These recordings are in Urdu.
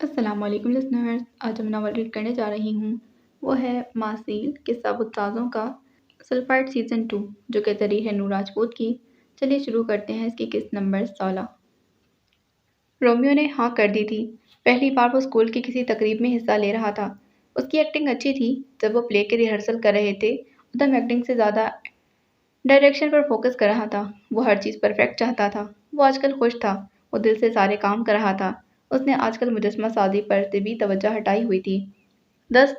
السلام علیکم لسنرز، آج ہم ناول ریڈ کرنے جا رہی ہوں۔ وہ ہے ماسیل قصہ بتسازوں کا سلفائڈ سیزن 2 جو کہ تحریر ہے نور راجپوت کی۔ چلیے شروع کرتے ہیں اس کی قسط نمبر 16۔ رومیو نے ہاں کر دی تھی۔ پہلی بار وہ اسکول کی کسی تقریب میں حصہ لے رہا تھا۔ اس کی ایکٹنگ اچھی تھی۔ جب وہ پلے کی ریہرسل کر رہے تھے ادم ایکٹنگ سے زیادہ ڈائریکشن پر فوکس کر رہا تھا۔ وہ ہر چیز پرفیکٹ چاہتا تھا۔ وہ آج کل خوش تھا۔ وہ دل سے سارے کام کر رہا تھا۔ اس نے آج کل مجسمہ سازی پر طبی توجہ ہٹائی ہوئی تھی۔ 10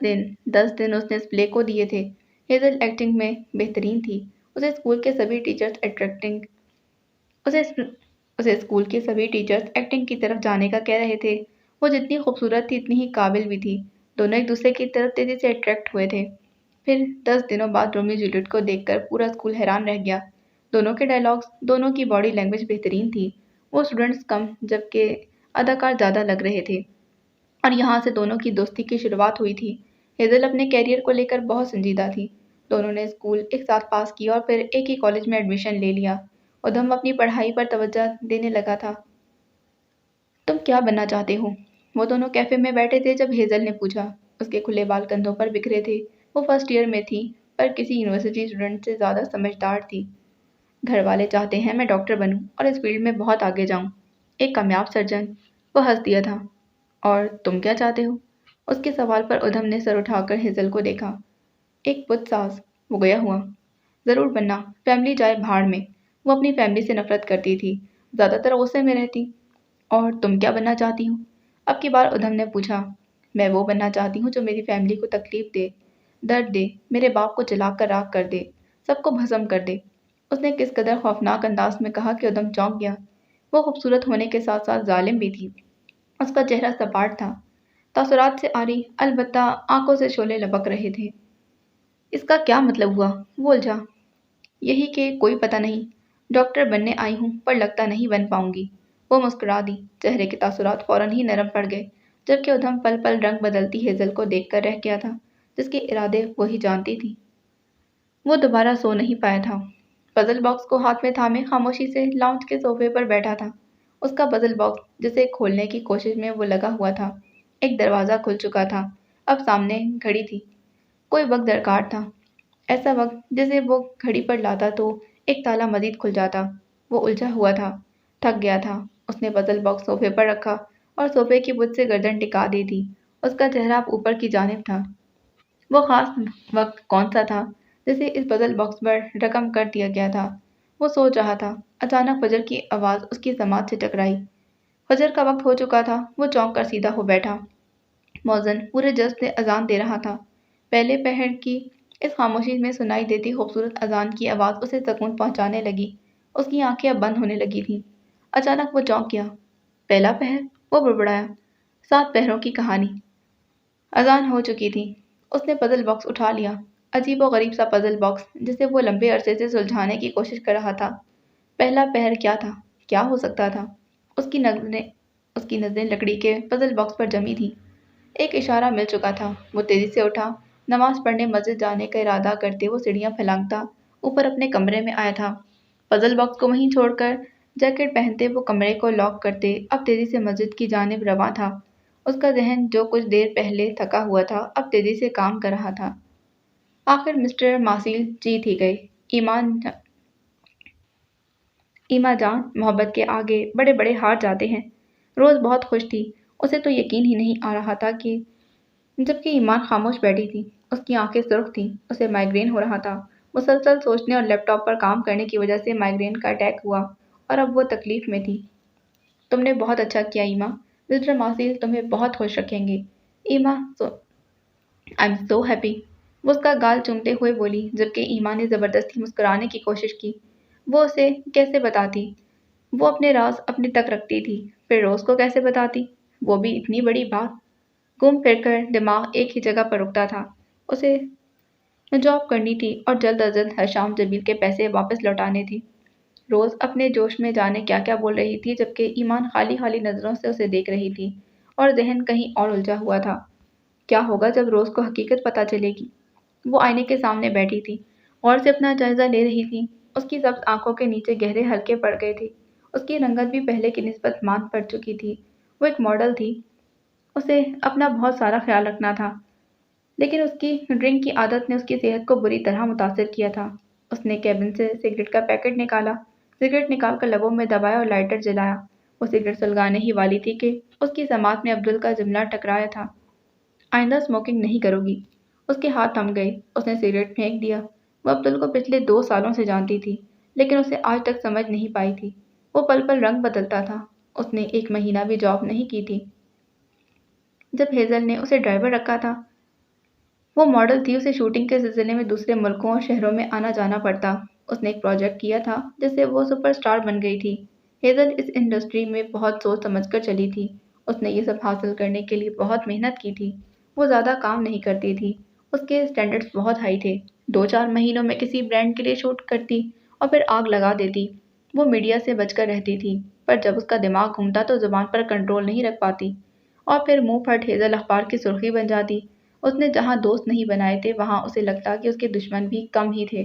دن اس نے اس پلے کو دیے تھے۔ ہیزل ایکٹنگ میں بہترین تھی۔ اسے اسکول کے سبھی ٹیچرز ایکٹنگ کی طرف جانے کا کہہ رہے تھے۔ وہ جتنی خوبصورت تھی اتنی ہی قابل بھی تھی۔ دونوں ایک دوسرے کی طرف تیزی سے اٹریکٹ ہوئے تھے۔ پھر 10 دنوں بعد رومیو جولیٹ کو دیکھ کر پورا اسکول حیران رہ گیا۔ دونوں کے ڈائلاگز، دونوں کی باڈی لینگویج بہترین تھی۔ وہ اسٹوڈنٹس کم جبکہ اداکار زیادہ لگ رہے تھے اور یہاں سے دونوں کی دوستی کی شروعات ہوئی تھی۔ ہیزل اپنے کیریئر کو لے کر بہت سنجیدہ تھی۔ دونوں نے اسکول ایک ساتھ پاس کیا اور پھر ایک ہی کالج میں ایڈمیشن لے لیا۔ ادم اپنی پڑھائی پر توجہ دینے لگا تھا۔ تم کیا بننا چاہتے ہو؟ وہ دونوں کیفے میں بیٹھے تھے جب ہیزل نے پوچھا۔ اس کے کھلے بال کندھوں پر بکھرے تھے۔ وہ فرسٹ ایئر میں تھی پر کسی یونیورسٹی اسٹوڈنٹ سے زیادہ سمجھدار تھی۔ گھر والے چاہتے ہیں میں ڈاکٹر بنوں اور اس فیلڈ میں بہت آگے جاؤں، ایک کامیاب سرجن۔ وہ ہنس دیا تھا۔ اور تم کیا چاہتے ہو؟ اس کے سوال پر ادم نے سر اٹھا کر ہیزل کو دیکھا۔ ایک بت ساز، وہ گیا ہوا۔ ضرور بننا، فیملی جائے بھاڑ میں۔ وہ اپنی فیملی سے نفرت کرتی تھی، زیادہ تر غصے میں رہتی۔ اور تم کیا بننا چاہتی ہو؟ اب کی بار ادم نے پوچھا۔ میں وہ بننا چاہتی ہوں جو میری فیملی کو تکلیف دے، درد دے، میرے باپ کو جلا کر راکھ کر دے، سب کو بھسم کر دے۔ اس نے کس قدر خوفناک انداز میں کہا کہ ادم چونک گیا۔ وہ خوبصورت ہونے کے ساتھ ساتھ ظالم بھی تھی۔ اس کا چہرہ سپاٹ تھا، تاثرات سے عاری، البتہ آنکھوں سے شعلے لپک رہے تھے۔ اس کا کیا مطلب ہوا؟ وہ الجھا۔ یہی کہ کوئی پتہ نہیں۔ ڈاکٹر بننے آئی ہوں پر لگتا نہیں بن پاؤں گی۔ وہ مسکرا دی۔ چہرے کے تاثرات فوراً ہی نرم پڑ گئے، جبکہ ادم پل پل رنگ بدلتی ہیزل کو دیکھ کر رہ گیا تھا جس کے ارادے وہی جانتی تھی۔ وہ دوبارہ سو نہیں پایا تھا۔ پزل باکس کو ہاتھ میں تھامے خاموشی سے لاؤنج کے صوفے پر بیٹھا تھا۔ اس کا پزل باکس جسے کھولنے کی کوشش میں وہ لگا ہوا تھا۔ ایک دروازہ کھل چکا تھا۔ اب سامنے گھڑی تھی۔ کوئی وقت درکار تھا، ایسا وقت جسے وہ گھڑی پر لاتا تو ایک تالا مزید کھل جاتا۔ وہ الجھا ہوا تھا، تھک گیا تھا۔ اس نے پزل باکس صوفے پر رکھا اور صوفے کی بت سے گردن ٹکا دی تھی۔ اس کا چہرہ اب اوپر کی جانب تھا۔ وہ خاص وقت کون سا تھا جسے اس پزل باکس پر رقم کر دیا گیا تھا؟ وہ سوچ رہا تھا۔ اچانک فجر کی آواز اس کی سماعت سے ٹکرائی۔ فجر کا وقت ہو چکا تھا۔ وہ چونک کر سیدھا ہو بیٹھا۔ مؤذن پورے جذب سے اذان دے رہا تھا۔ پہلے پہر کی اس خاموشی میں سنائی دیتی خوبصورت اذان کی آواز اسے سکون پہنچانے لگی۔ اس کی آنکھیں اب بند ہونے لگی تھیں۔ اچانک وہ چونک گیا۔ پہلا پہر؟ وہ بڑبڑایا۔ 7 پہروں کی کہانی۔ اذان ہو چکی تھی۔ اس نے پزل باکس اٹھا لیا۔ عجیب و غریب سا پزل باکس جسے وہ لمبے عرصے سے سلجھانے کی کوشش کر رہا تھا۔ پہلا پہر کیا تھا؟ کیا ہو سکتا تھا؟ اس کی نظریں لکڑی کے پزل باکس پر جمی تھیں۔ ایک اشارہ مل چکا تھا۔ وہ تیزی سے اٹھا۔ نماز پڑھنے مسجد جانے کا ارادہ کرتے وہ سیڑھیاں پھلانگتا اوپر اپنے کمرے میں آیا تھا۔ پزل باکس کو وہیں چھوڑ کر جیکٹ پہنتے وہ کمرے کو لاک کرتے اب تیزی سے مسجد کی جانب رواں تھا۔ اس کا ذہن جو کچھ دیر پہلے تھکا ہوا تھا اب تیزی سے کام کر رہا تھا۔ آخر مسٹر ماسیل جیت ہی گئے۔ ایما جان، محبت کے آگے بڑے بڑے ہار جاتے ہیں۔ روز بہت خوش تھی۔ اسے تو یقین ہی نہیں آ رہا تھا کہ جبکہ ایمان خاموش بیٹھی تھی۔ اس کی آنکھیں سرخ تھیں۔ اسے مائیگرین ہو رہا تھا۔ مسلسل سوچنے اور لیپ ٹاپ پر کام کرنے کی وجہ سے مائیگرین کا اٹیک ہوا اور اب وہ تکلیف میں تھی۔ تم نے بہت اچھا کیا ایما۔ مسٹر ماسیل تمہیں بہت خوش رکھیں گے۔ ایما آئی ایم سو ہیپی، وہ اس کا گال چومتے ہوئے بولی جبکہ ایما نے زبردستی مسکرانے کی کوشش کی۔ وہ اسے کیسے بتاتی؟ وہ اپنے راز اپنے تک رکھتی تھی، پھر روز کو کیسے بتاتی؟ وہ بھی اتنی بڑی بات۔ گھوم پھر کر دماغ ایک ہی جگہ پر رکتا تھا۔ اسے جاب کرنی تھی اور جلد از جلد حشام جبیل کے پیسے واپس لوٹانے تھے۔ روز اپنے جوش میں جانے کیا کیا بول رہی تھی جبکہ ایمان خالی خالی نظروں سے اسے دیکھ رہی تھی اور ذہن کہیں اور الجھا ہوا تھا۔ کیا ہوگا جب روز کو حقیقت پتہ چلے گی؟ وہ آئینے کے سامنے بیٹھی تھی، غور سے اپنا جائزہ لے رہی تھی۔ اس کی سبز آنکھوں کے نیچے گہرے حلقے پڑ گئے تھے۔ اس کی رنگت بھی پہلے کی نسبت ماند پڑ چکی تھی۔ وہ ایک ماڈل تھی۔ اسے اپنا بہت سارا خیال رکھنا تھا، لیکن اس کی ڈرنک کی عادت نے اس کی صحت کو بری طرح متاثر کیا تھا۔ اس نے کیبن سے سگریٹ کا پیکٹ نکالا، سگریٹ نکال کر لبوں میں دبایا اور لائٹر جلایا۔ وہ سگریٹ سلگانے ہی والی تھی کہ اس کی سماعت میں عبدل کا جملہ ٹکرایا تھا، آئندہ اسموکنگ نہیں کرو گی۔ اس کے ہاتھ تھم گئے، اس نے سگریٹ پھینک دیا۔ وہ عبدل کو پچھلے 2 سالوں سے جانتی تھی، لیکن اسے آج تک سمجھ نہیں پائی تھی۔ وہ پل پل رنگ بدلتا تھا۔ اس نے 1 مہینہ بھی جاب نہیں کی تھی۔ جب ہیزل نے اسے ڈرائیور رکھا تھا، وہ ماڈل تھی، اسے شوٹنگ کے سلسلے میں دوسرے ملکوں اور شہروں میں آنا جانا پڑتا۔ اس نے ایک پروجیکٹ کیا تھا جس سے وہ سپر اسٹار بن گئی تھی۔ ہیزل اس انڈسٹری میں بہت سوچ سمجھ کر چلی تھی۔ اس نے یہ سب حاصل کرنے کے لیے بہت محنت کی تھی۔ وہ زیادہ کام نہیں کرتی تھی، اس کے اسٹینڈرڈز بہت ہائی تھے۔ 2 4 مہینوں میں کسی برانڈ کے لیے شوٹ کرتی اور پھر آگ لگا دیتی۔ وہ میڈیا سے بچ کر رہتی تھی، پر جب اس کا دماغ گھومتا تو زبان پر کنٹرول نہیں رکھ پاتی، اور پھر منہ پھٹ ہیزل اخبار کی سرخی بن جاتی۔ اس نے جہاں دوست نہیں بنائے تھے وہاں اسے لگتا کہ اس کے دشمن بھی کم ہی تھے،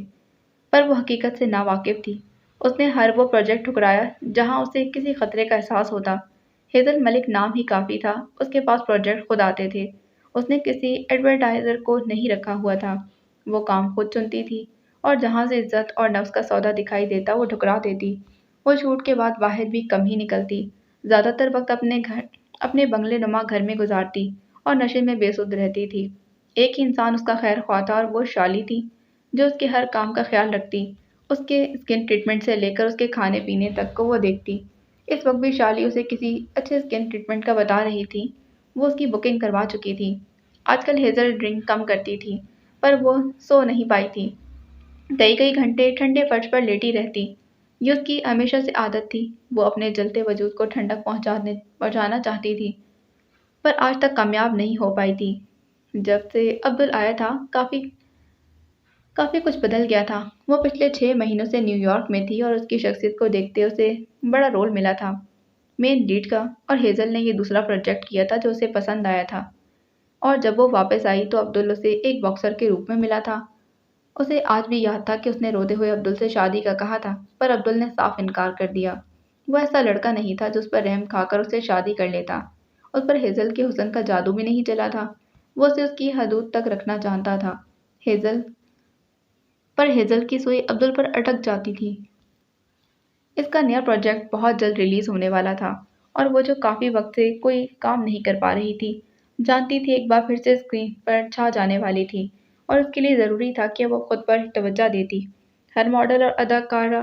پر وہ حقیقت سے ناواقف تھی۔ اس نے ہر وہ پروجیکٹ ٹھکرایا جہاں اسے کسی خطرے کا احساس ہوتا۔ ہیزل ملک نام ہی کافی تھا، اس کے پاس پروجیکٹ خود آتے تھے۔ اس نے کسی ایڈورٹائزر کو نہیں رکھا ہوا تھا۔ وہ کام خود چنتی تھی، اور جہاں سے عزت اور نفس کا سودا دکھائی دیتا وہ ٹھکرا دیتی۔ وہ شوٹ کے بعد باہر بھی کم ہی نکلتی، زیادہ تر وقت اپنے بنگلے نما گھر میں گزارتی اور نشے میں بے سدھ رہتی تھی۔ ایک ہی انسان اس کا خیر خواہ تھا، اور وہ شالی تھی، جو اس کے ہر کام کا خیال رکھتی۔ اس کے اسکن ٹریٹمنٹ سے لے کر اس کے کھانے پینے تک کو وہ دیکھتی۔ اس وقت بھی شالی اسے کسی اچھے اسکن ٹریٹمنٹ کا بتا رہی تھی۔ وہ اس کی بکنگ کروا چکی تھی۔ آج کل ہیزل ڈرنک کم کرتی تھی، پر وہ سو نہیں پائی تھی۔ کئی کئی گھنٹے ٹھنڈے فرش پر لیٹی رہتی۔ یہ اس کی ہمیشہ سے عادت تھی۔ وہ اپنے جلتے وجود کو ٹھنڈک پہنچانا چاہتی تھی، پر آج تک کامیاب نہیں ہو پائی تھی۔ جب سے عبدل آیا تھا کافی کچھ بدل گیا تھا۔ وہ پچھلے 6 مہینوں سے نیو یارک میں تھی، اور اس کی شخصیت کو دیکھتے اسے بڑا رول ملا تھا مین لیڈ کا، اور ہیزل نے یہ دوسرا پروجیکٹ کیا تھا جو اسے پسند آیا تھا۔ اور جب وہ واپس آئی تو عبدل اسے ایک باکسر کے روپ میں ملا تھا۔ اسے آج بھی یاد تھا کہ اس نے روتے ہوئے عبدل سے شادی کا کہا تھا، پر عبدل نے صاف انکار کر دیا۔ وہ ایسا لڑکا نہیں تھا جو اس پر رحم کھا کر اسے شادی کر لیتا۔ اس پر ہیزل کے حسن کا جادو بھی نہیں چلا تھا۔ وہ اسے اس کی حدود تک رکھنا چاہتا تھا، پر ہیزل کی سوئی عبدل پر اٹک جاتی تھی۔ اس کا نیا پروجیکٹ بہت جلد ریلیز ہونے والا تھا، اور وہ جو کافی وقت سے کوئی کام نہیں کر پا رہی تھی، جانتی تھی ایک بار پھر سے اسکرین پر چھا جانے والی تھی، اور اس کے لیے ضروری تھا کہ وہ خود پر توجہ دیتی۔ ہر ماڈل اور اداکارہ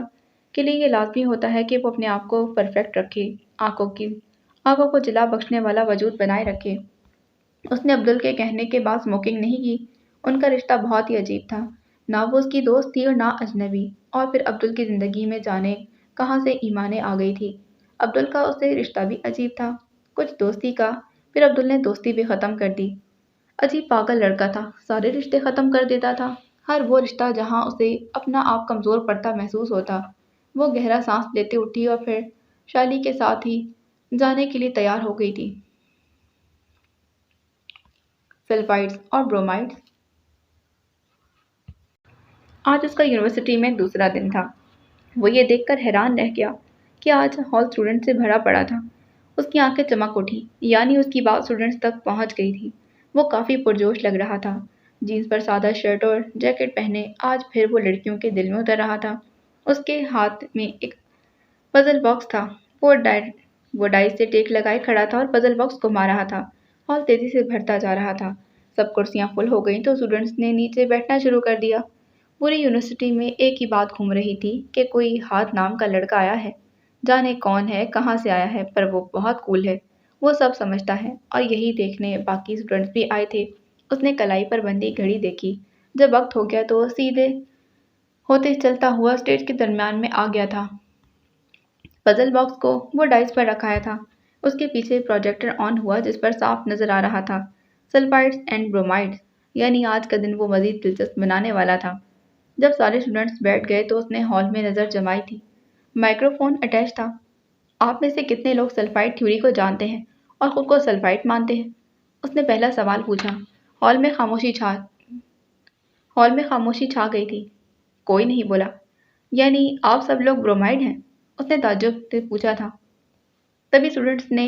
کے لیے یہ لازمی ہوتا ہے کہ وہ اپنے آپ کو پرفیکٹ رکھے، آنکھوں کو جلا بخشنے والا وجود بنائے رکھے۔ اس نے عبدل کے کہنے کے بعد اسموکنگ نہیں کی۔ ان کا رشتہ بہت ہی عجیب تھا، نہ وہ اس کی دوست تھی اور نہ اجنبی۔ اور پھر عبدل کی زندگی میں جانے کہاں سے ایمانیں آ گئی تھی۔ عبدل کا اس سے رشتہ بھی عجیب تھا، کچھ دوستی کا، پھر عبدل نے دوستی بھی ختم کر دی۔ عجیب پاگل لڑکا تھا، سارے رشتے ختم کر دیتا تھا، ہر وہ رشتہ جہاں اسے اپنا آپ کمزور پڑتا محسوس ہوتا۔ وہ گہرا سانس لیتے اٹھی اور پھر شالی کے ساتھ ہی جانے کے لیے تیار ہو گئی تھی۔ سلفائڈز اور برومائڈز۔ آج اس کا یونیورسٹی میں دوسرا دن تھا۔ وہ یہ دیکھ کر حیران رہ گیا کہ آج ہال اسٹوڈنٹ سے بھرا پڑا تھا۔ اس کی آنکھیں چمک اٹھی، یعنی اس کی بات اسٹوڈنٹس تک پہنچ گئی تھی۔ وہ کافی پرجوش لگ رہا تھا، جینس پر سادہ شرٹ اور جیکٹ پہنے آج پھر وہ لڑکیوں کے دل میں اتر رہا تھا۔ اس کے ہاتھ میں ایک پزل باکس تھا۔ وہ ڈائس سے ٹیک لگائے کھڑا تھا اور پزل باکس گھما رہا تھا۔ ہال تیزی سے بھرتا جا رہا تھا۔ سب کرسیاں فل ہو گئیں تو اسٹوڈنٹس نے نیچے بیٹھنا شروع کر دیا۔ پوری یونیورسٹی میں ایک ہی بات گھوم رہی تھی کہ کوئی ہاتھ نام کا لڑکا آیا ہے، جانے کون ہے، کہاں سے آیا ہے، پر وہ بہت کول ہے، وہ سب سمجھتا ہے، اور یہی دیکھنے باقی اسٹوڈنٹس بھی آئے تھے۔ اس نے کلائی پر بندھی گھڑی دیکھی۔ جب وقت ہو گیا تو وہ سیدھے ہوتے چلتا ہوا اسٹیج کے درمیان میں آ گیا تھا۔ پزل باکس کو وہ ڈائس پر رکھایا تھا۔ اس کے پیچھے پروجیکٹر آن ہوا جس پر صاف نظر آ رہا تھا سلفائڈز اینڈ برومائڈز، یعنی آج کا دن وہ مزید دلچسپ بنانے والا تھا۔ جب سارے اسٹوڈنٹس بیٹھ گئے تو اس نے ہال میں نظر جمائی تھی۔ مائکرو فون اٹیچ تھا۔ آپ میں سے کتنے لوگ سلفائڈ تھیوری کو جانتے ہیں اور خود کو سلفائڈ مانتے ہیں؟ اس نے پہلا سوال پوچھا۔ ہال میں خاموشی چھا گئی تھی۔ کوئی نہیں بولا۔ یعنی آپ سب لوگ برومائڈ ہیں؟ اس نے تعجب سے پوچھا تھا۔ تبھی اسٹوڈنٹس نے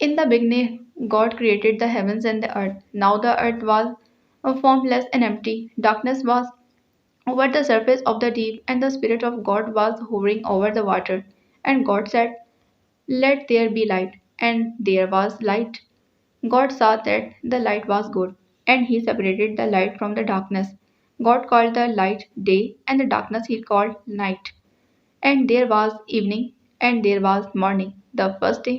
In the beginning, God created the heavens and the earth. Now the earth was formless and empty. Darkness was over the surface of the deep, and the Spirit of God was hovering over the water. And God said, let there be light. And there was light. God saw that the light was good, and he separated the light from the darkness. God called the light day, and the darkness he called night. And there was evening, and there was morning, the first day.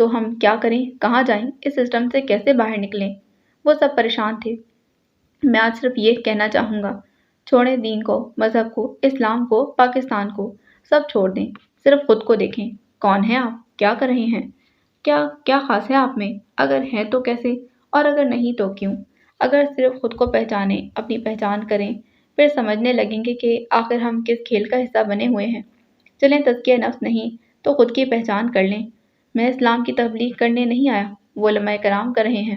تو ہم کیا کریں، کہاں جائیں، اس سسٹم سے کیسے باہر نکلیں؟ وہ سب پریشان تھے۔ میں آج صرف یہ کہنا چاہوں گا، چھوڑیں دین کو، مذہب کو، اسلام کو، پاکستان کو، سب چھوڑ دیں، صرف خود کو دیکھیں۔ کون ہیں آپ؟ کیا کر رہے ہیں؟ کیا کیا خاص ہے آپ میں؟ اگر ہیں تو کیسے، اور اگر نہیں تو کیوں؟ اگر صرف خود کو پہچانیں، اپنی پہچان کریں، پھر سمجھنے لگیں گے کہ آخر ہم کس کھیل کا حصہ بنے ہوئے ہیں۔ چلیں تزکیہ نفس نہیں تو خود کی پہچان کر لیں۔ میں اسلام کی تبلیغ کرنے نہیں آیا، وہ علماء کرام کر رہے ہیں۔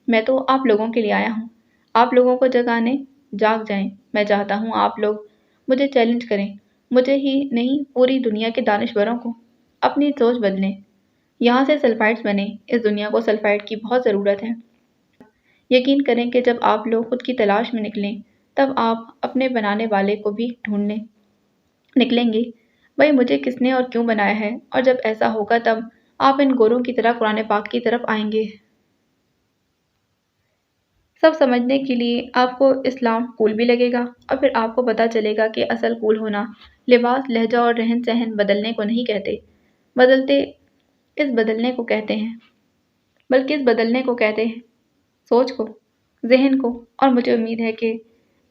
میں تو آپ لوگوں کے لیے آیا ہوں، آپ لوگوں کو جگانے۔ جاگ جائیں۔ میں چاہتا ہوں آپ لوگ مجھے چیلنج کریں، مجھے ہی نہیں پوری دنیا کے دانشوروں کو، اپنی سوچ بدلیں، یہاں سے سلفائٹس بنیں۔ اس دنیا کو سلفائٹ کی بہت ضرورت ہے۔ یقین کریں کہ جب آپ لوگ خود کی تلاش میں نکلیں تب آپ اپنے بنانے والے کو بھی ڈھونڈنے نکلیں گے، بھئی مجھے کس نے اور کیوں بنایا ہے، اور جب ایسا ہوگا تب آپ ان گوروں کی طرح قرآن پاک کی طرف آئیں گے۔ سب سمجھنے کے لیے آپ کو اسلام کول بھی لگے گا، اور پھر آپ کو پتہ چلے گا کہ اصل کول ہونا لباس، لہجہ اور رہن سہن بدلنے کو نہیں کہتے، اس بدلنے کو کہتے ہیں، بلکہ اس بدلنے کو کہتے ہیں سوچ کو، ذہن کو، اور مجھے امید ہے کہ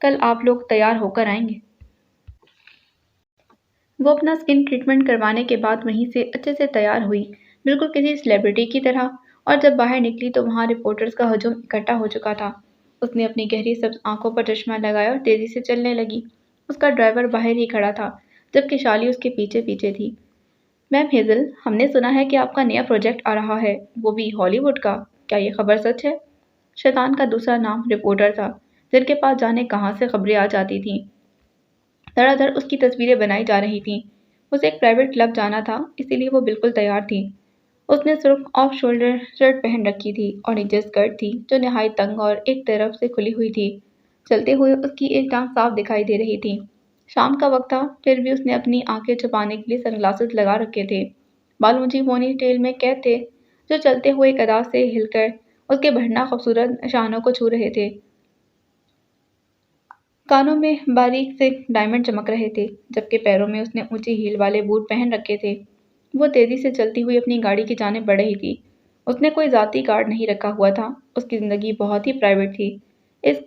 کل آپ لوگ تیار ہو کر آئیں گے۔ وہ اپنا اسکن ٹریٹمنٹ کروانے کے بعد وہیں سے اچھے سے تیار ہوئی، بالکل کسی سیلیبریٹی کی طرح، اور جب باہر نکلی تو وہاں رپورٹرز کا ہجوم اکٹھا ہو چکا تھا۔ اس نے اپنی گہری سبز آنکھوں پر چشمہ لگایا اور تیزی سے چلنے لگی۔ اس کا ڈرائیور باہر ہی کھڑا تھا، جبکہ شالی اس کے پیچھے پیچھے تھی۔ میم ہیزل، ہم نے سنا ہے کہ آپ کا نیا پروجیکٹ آ رہا ہے، وہ بھی ہالی ووڈ کا، کیا یہ خبر سچ ہے؟ شیطان کا دوسرا نام رپورٹر تھا، جن کے پاس جانے کہاں سے خبریں آ جاتی تھیں۔ دھڑا دھڑ اس کی تصویریں بنائی جا رہی تھیں۔ اسے ایک پرائیویٹ کلب جانا تھا، اسی لیے وہ بالکل تیار تھی۔ اس نے صرف آف شولڈر شرٹ پہن رکھی تھی اور نیچے اسکرٹ تھی جو نہایت تنگ اور ایک طرف سے کھلی ہوئی تھی۔ چلتے ہوئے اس کی ایک ٹانگ صاف دکھائی دے رہی تھی۔ شام کا وقت تھا، پھر بھی اس نے اپنی آنکھیں چھپانے کے لیے سن گلاسز لگا رکھے تھے۔ بال اونچی پونی ٹیل میں قید تھے جو چلتے ہوئے ایک ادا سے ہل کر اس کے بڑھنا خوبصورت شانوں کو چھو رہے تھے۔ کانوں میں باریک سے ڈائمنڈ چمک رہے تھے، جبکہ پیروں میں اس نے اونچی ہیل والے بوٹ پہن رکھے تھے۔ وہ تیزی سے چلتی ہوئی اپنی گاڑی کی جانب بڑھ رہی تھی۔ اس نے کوئی ذاتی کارڈ نہیں رکھا ہوا تھا، اس کی زندگی بہت ہی پرائیویٹ تھی۔ اس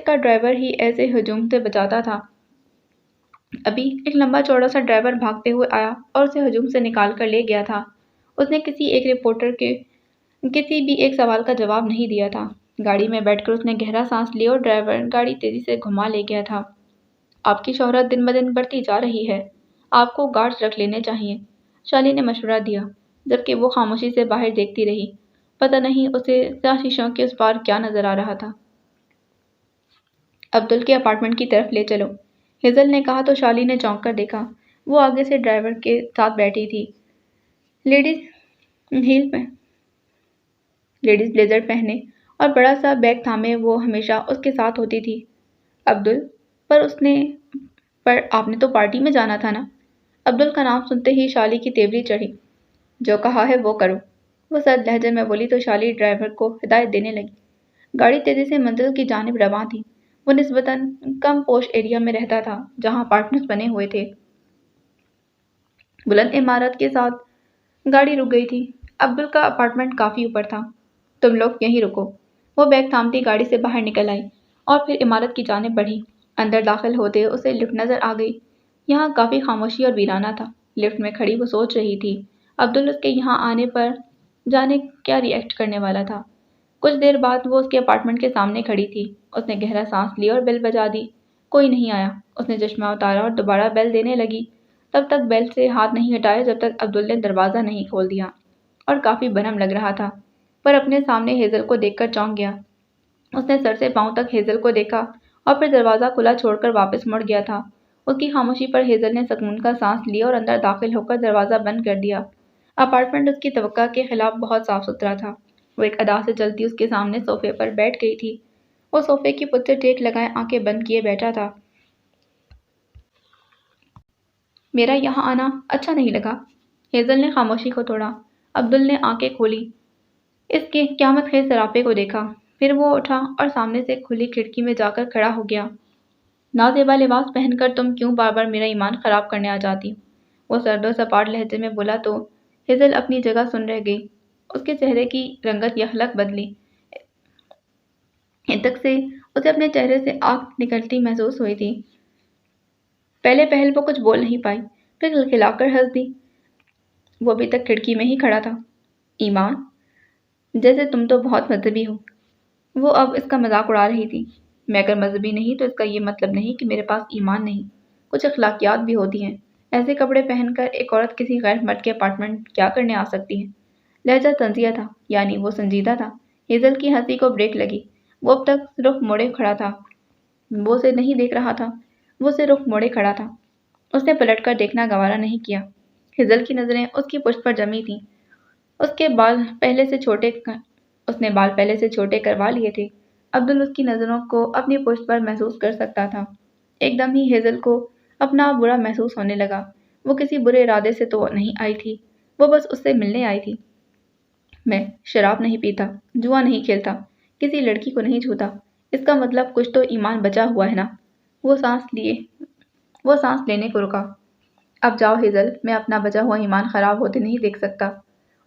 کا ڈرائیور ہی ایسے ہجوم سے بچاتا تھا۔ ابھی ایک لمبا چوڑا سا ڈرائیور بھاگتے ہوئے آیا اور اسے ہجوم سے نکال کر لے گیا تھا۔ اس نے کسی ایک رپورٹر کے کسی بھی ایک سوال کا جواب نہیں دیا تھا۔ گاڑی میں بیٹھ کر اس نے گہرا سانس لیا اور ڈرائیور گاڑی تیزی سے گھما لے گیا تھا۔ آپ کی شہرت دن بدن بڑھتی جا رہی ہے، آپ کو گارڈز رکھ لینے چاہیے، شالی نے مشورہ دیا، جبکہ وہ خاموشی سے باہر دیکھتی رہی۔ پتہ نہیں اسے سیاہ شیشوں کے اس پار کیا نظر آ رہا تھا۔ عبدل کے اپارٹمنٹ کی طرف لے چلو، ہیزل نے کہا تو شالی نے چونک کر دیکھا۔ وہ آگے سے ڈرائیور کے ساتھ بیٹھی تھی، لیڈیز بلیزر پہنے اور بڑا سا بیگ تھامے وہ ہمیشہ اس کے ساتھ ہوتی تھی۔ عبدل، پر آپ نے تو پارٹی میں جانا تھا نا؟ عبدل کا نام سنتے ہی شالی کی تیوری چڑھی۔ جو کہا ہے وہ کرو، وہ سرد لہجے میں بولی تو شالی ڈرائیور کو ہدایت دینے لگی۔ گاڑی تیزی سے منزل کی جانب رواں تھی۔ وہ نسبتاً کم پوش ایریا میں رہتا تھا جہاں اپارٹمنٹس بنے ہوئے تھے۔ بلند عمارت کے ساتھ گاڑی رک گئی تھی۔ عبدل کا اپارٹمنٹ کافی اوپر تھا۔ تم لوگ یہیں رکو۔ وہ بیگ تھامتی گاڑی سے باہر نکل آئی اور پھر عمارت کی جانب بڑھی۔ اندر داخل ہوتے اسے لفٹ نظر آ گئی۔ یہاں کافی خاموشی اور ویرانہ تھا۔ لفٹ میں کھڑی وہ سوچ رہی تھی، عبدل اس کے یہاں آنے پر جانے کیا ری ایکٹ کرنے والا تھا۔ کچھ دیر بعد وہ اس کے اپارٹمنٹ کے سامنے کھڑی تھی۔ اس نے گہرا سانس لیا اور بیل بجا دی۔ کوئی نہیں آیا۔ اس نے چشمہ اتارا اور دوبارہ بیل دینے لگی، تب تک بیل سے ہاتھ نہیں ہٹایا جب تک عبدل نے دروازہ نہیں کھول دیا، اور کافی برہم لگ رہا تھا، پر اپنے سامنے ہیزل کو دیکھ کر چونک گیا۔ اس نے سر سے پاؤں تک ہیزل کو دیکھا اور پھر دروازہ کھلا چھوڑ کر واپس مڑ گیا تھا۔ اس کی خاموشی پر ہیزل نے سکون کا سانس لیا اور اندر داخل ہو کر دروازہ بند کر دیا۔ اپارٹمنٹ اس کی توقع کے خلاف بہت صاف ستھرا تھا۔ وہ ایک ادا سے چلتی اس کے سامنے صوفے پر بیٹھ گئی تھی۔ وہ صوفے کی پت سے ٹیک لگائے آنکھیں بند کیے بیٹھا تھا۔ میرا یہاں آنا اچھا نہیں لگا۔ ہیزل نے خاموشی کو توڑا۔ عبدل نے آنکھیں کھولی، اس کے قیامت خیز سراپے کو دیکھا، پھر وہ اٹھا اور سامنے سے کھلی کھڑکی میں جا کر کھڑا ہو گیا۔ نازیبا لباس پہن کر تم کیوں بار بار میرا ایمان خراب کرنے آ جاتی؟ وہ سرد و سپاٹ لہجے میں بولا تو ہیزل اپنی جگہ سن رہ گئی۔ اس کے چہرے کی رنگت یکلخت بدلی۔ تک سے اسے اپنے چہرے سے آنکھ نکلتی محسوس ہوئی تھی۔ پہلے پہل وہ کچھ بول نہیں پائی، پھر کھلکھلا کر ہنس دی۔ وہ ابھی تک کھڑکی میں ہی کھڑا تھا۔ ایمان، جیسے تم تو بہت مذہبی ہو۔ وہ اب اس کا مذاق اڑا رہی تھی۔ میں اگر مذہبی نہیں تو اس کا یہ مطلب نہیں کہ میرے پاس ایمان نہیں۔ کچھ اخلاقیات بھی ہوتی ہیں۔ ایسے کپڑے پہن کر ایک عورت کسی غیر مرد کے اپارٹمنٹ کیا کرنے آ سکتی ہے؟ لہجہ طنزیہ تھا، یعنی وہ سنجیدہ تھا۔ ہیزل کی ہنسی کو بریک لگی۔ وہ اب تک رخ موڑے کھڑا تھا۔ وہ اسے نہیں دیکھ رہا تھا، وہ اسے رخ موڑے کھڑا تھا۔ اس نے پلٹ کر دیکھنا گوارا نہیں کیا۔ ہیزل کی نظریں اس کی پشت پر جمی تھیں۔ اس نے بال پہلے سے چھوٹے کروا لیے تھے۔ عبدل اس کی نظروں کو اپنی پشت پر محسوس کر سکتا تھا۔ ایک دم ہی ہیزل کو اپنا برا محسوس ہونے لگا۔ وہ کسی برے ارادے سے تو نہیں آئی تھی، وہ بس اس سے ملنے آئی تھی۔ میں شراب نہیں پیتا، جوا نہیں کھیلتا، کسی لڑکی کو نہیں چھوتا۔ اس کا مطلب کچھ تو ایمان بچا ہوا ہے نا؟ وہ سانس لینے کو رکا۔ اب جاؤ ہیزل، میں اپنا بچا ہوا ایمان خراب ہوتے نہیں دیکھ سکتا۔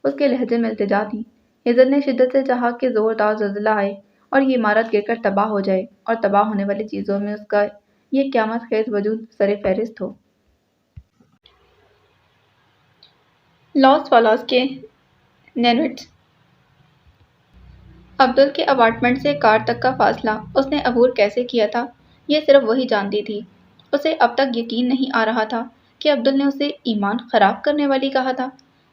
اس کے لہجے میں التجا تھی۔ ہیزل نے شدت سے چاہا کہ زوردار زلزلہ آئے اور یہ عمارت گر کر تباہ ہو جائے اور تباہ ہونے والی چیزوں میں اس کا یہ قیامت خیز وجود سر فہرست ہو۔ لاس فالاس کے نینوٹس۔ عبدل کے اپارٹمنٹ سے کار تک کا فاصلہ اس نے عبور کیسے کیا تھا، یہ صرف وہی جانتی تھی۔ اسے اب تک یقین نہیں آ رہا تھا کہ عبدل نے اسے ایمان خراب کرنے والی کہا تھا۔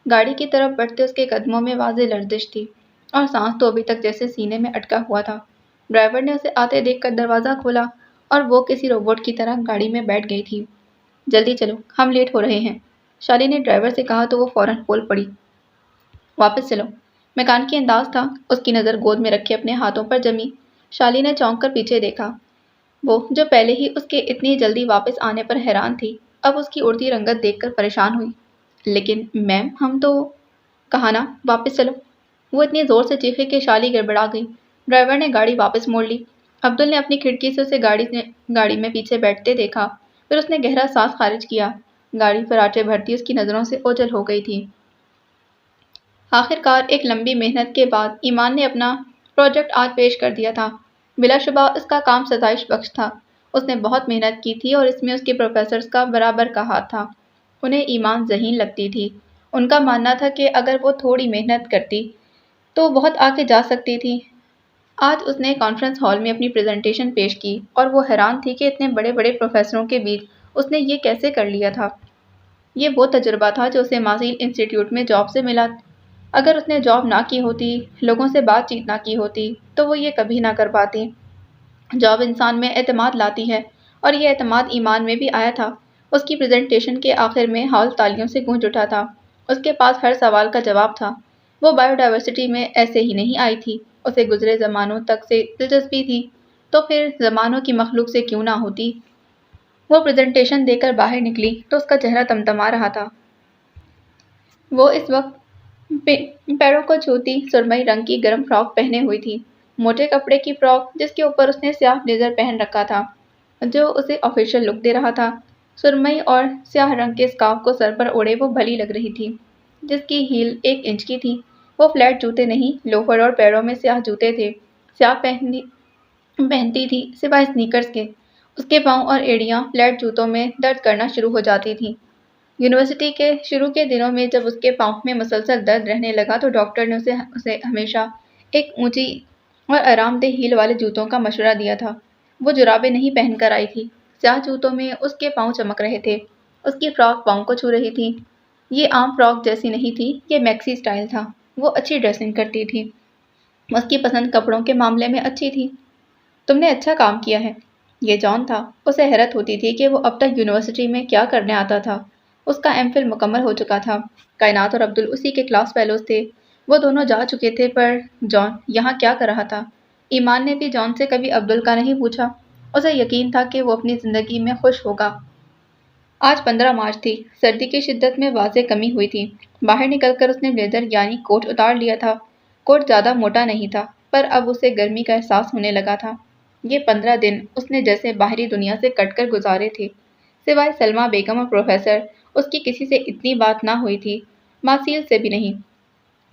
گاڑی کی طرف بڑھتے اس کے قدموں میں واضح لرزش تھی اور سانس تو ابھی تک جیسے سینے میں اٹکا ہوا تھا۔ ڈرائیور نے اسے آتے دیکھ کر دروازہ کھولا اور وہ کسی روبوٹ کی طرح گاڑی میں بیٹھ گئی تھی۔ جلدی چلو، ہم لیٹ ہو رہے ہیں، شالی نے ڈرائیور سے کہا تو وہ فوراً بول پڑی۔ واپس چلو۔ میکانکی انداز تھا۔ اس کی نظر گود میں رکھے اپنے ہاتھوں پر جمی۔ شالی نے چونک کر پیچھے دیکھا۔ وہ جو پہلے ہی اس کے اتنی جلدی واپس آنے پر حیران تھی، اب اس کی اڑتی رنگت دیکھ کر پریشان ہوئی۔ لیکن میم، ہم تو… کہا نا واپس چلو۔ وہ اتنی زور سے چیخی کہ شالی گڑبڑا گئی۔ ڈرائیور نے گاڑی واپس موڑ لی۔ عبدل نے اپنی کھڑکی سے اسے گاڑی میں پیچھے بیٹھتے دیکھا، پھر اس نے گہرا سانس خارج کیا۔ گاڑی فراٹے بھرتی اس کی نظروں سے اوجھل ہو گئی تھی۔ آخر کار ایک لمبی محنت کے بعد ایمان نے اپنا پروجیکٹ آج پیش کر دیا تھا۔ بلا شبہ اس کا کام ستائش بخش تھا۔ اس نے بہت محنت کی تھی اور اس میں اس کے پروفیسرز کا برابر کا ہاتھ تھا۔ انہیں ایمان ذہین لگتی تھی۔ ان کا ماننا تھا کہ اگر وہ تھوڑی محنت کرتی تو بہت آگے جا سکتی تھی۔ آج اس نے کانفرنس ہال میں اپنی پریزنٹیشن پیش کی اور وہ حیران تھی کہ اتنے بڑے بڑے پروفیسروں کے بیچ اس نے یہ کیسے کر لیا تھا۔ یہ وہ تجربہ تھا جو اسے مازیل انسٹی ٹیوٹ میں جاب سے ملا۔ اگر اس نے جاب نہ کی ہوتی، لوگوں سے بات چیت نہ کی ہوتی، تو وہ یہ کبھی نہ کر پاتی۔ جاب انسان میں اعتماد لاتی ہے اور یہ اعتماد ایمان میں بھی آیا تھا۔ اس کی پریزنٹیشن کے آخر میں ہال تالیوں سے گونج اٹھا تھا۔ اس کے پاس ہر سوال کا جواب تھا۔ وہ بائیو ڈائیورسٹی میں ایسے ہی نہیں آئی تھی، اسے گزرے زمانوں تک سے دلچسپی تھی، تو پھر زمانوں کی مخلوق سے کیوں نہ ہوتی۔ وہ پریزنٹیشن دے کر باہر نکلی تو اس کا چہرہ تمتما رہا تھا۔ وہ اس وقت پیروں کو چھوتی سرمئی رنگ کی گرم فراک پہنے ہوئی تھی، موٹے کپڑے کی فراک جس کے اوپر اس نے سیاہ بلیزر پہن رکھا تھا جو اسے آفیشل لک دے رہا تھا۔ سرمئی اور سیاہ رنگ کے اسکارف کو سر پر اوڑھے وہ بھلی لگ رہی تھی، جس کی ہیل 1 انچ کی تھی۔ وہ فلیٹ جوتے نہیں، لوفر اور پیروں میں سیاہ جوتے تھے، سیاہ پہنتی تھی سوائے سنیکرز کے۔ اس کے پاؤں اور ایڑیاں فلیٹ جوتوں میں درد کرنا شروع ہو جاتی تھیں۔ یونیورسٹی کے شروع کے دنوں میں جب اس کے پاؤں میں مسلسل درد رہنے لگا تو ڈاکٹر نے اسے ہمیشہ ایک اونچی اور آرام دہ ہیل والے جوتوں کا مشورہ دیا تھا۔ وہ جرابیں نہیں پہن کر آئی تھی۔ سیاہ جوتوں میں اس کے پاؤں چمک رہے تھے۔ اس کی فراک پاؤں کو چھو رہی تھی۔ یہ عام فراک جیسی نہیں تھی، یہ میکسی سٹائل تھا۔ وہ اچھی ڈریسنگ کرتی تھی۔ اس کی پسند کپڑوں کے معاملے میں اچھی تھی۔ تم نے اچھا کام کیا ہے۔ یہ جان تھا۔ اسے حیرت ہوتی تھی کہ وہ اب تک یونیورسٹی میں کیا کرنے آتا تھا۔ اس کا ایم فل مکمل ہو چکا تھا۔ کائنات اور عبدل اسی کے کلاس فیلوز تھے۔ وہ دونوں جا چکے تھے، پر جان یہاں کیا کر رہا تھا؟ ایمان نے بھی جان سے کبھی عبدل کا نہیں پوچھا۔ اسے یقین تھا کہ وہ اپنی زندگی میں خوش ہوگا۔ آج 15 مارچ تھی۔ سردی کی شدت میں واضح کمی ہوئی تھی۔ باہر نکل کر اس نے بلیزر یعنی کوٹ اتار لیا تھا۔ کوٹ زیادہ موٹا نہیں تھا، پر اب اسے گرمی کا احساس ہونے لگا تھا۔ یہ 15 دن اس نے جیسے باہری دنیا سے کٹ کر گزارے تھے۔ سوائے سلمیٰ بیگم اور پروفیسر، اس کی کسی سے اتنی بات نہ ہوئی تھی۔ ماسیل سے بھی نہیں۔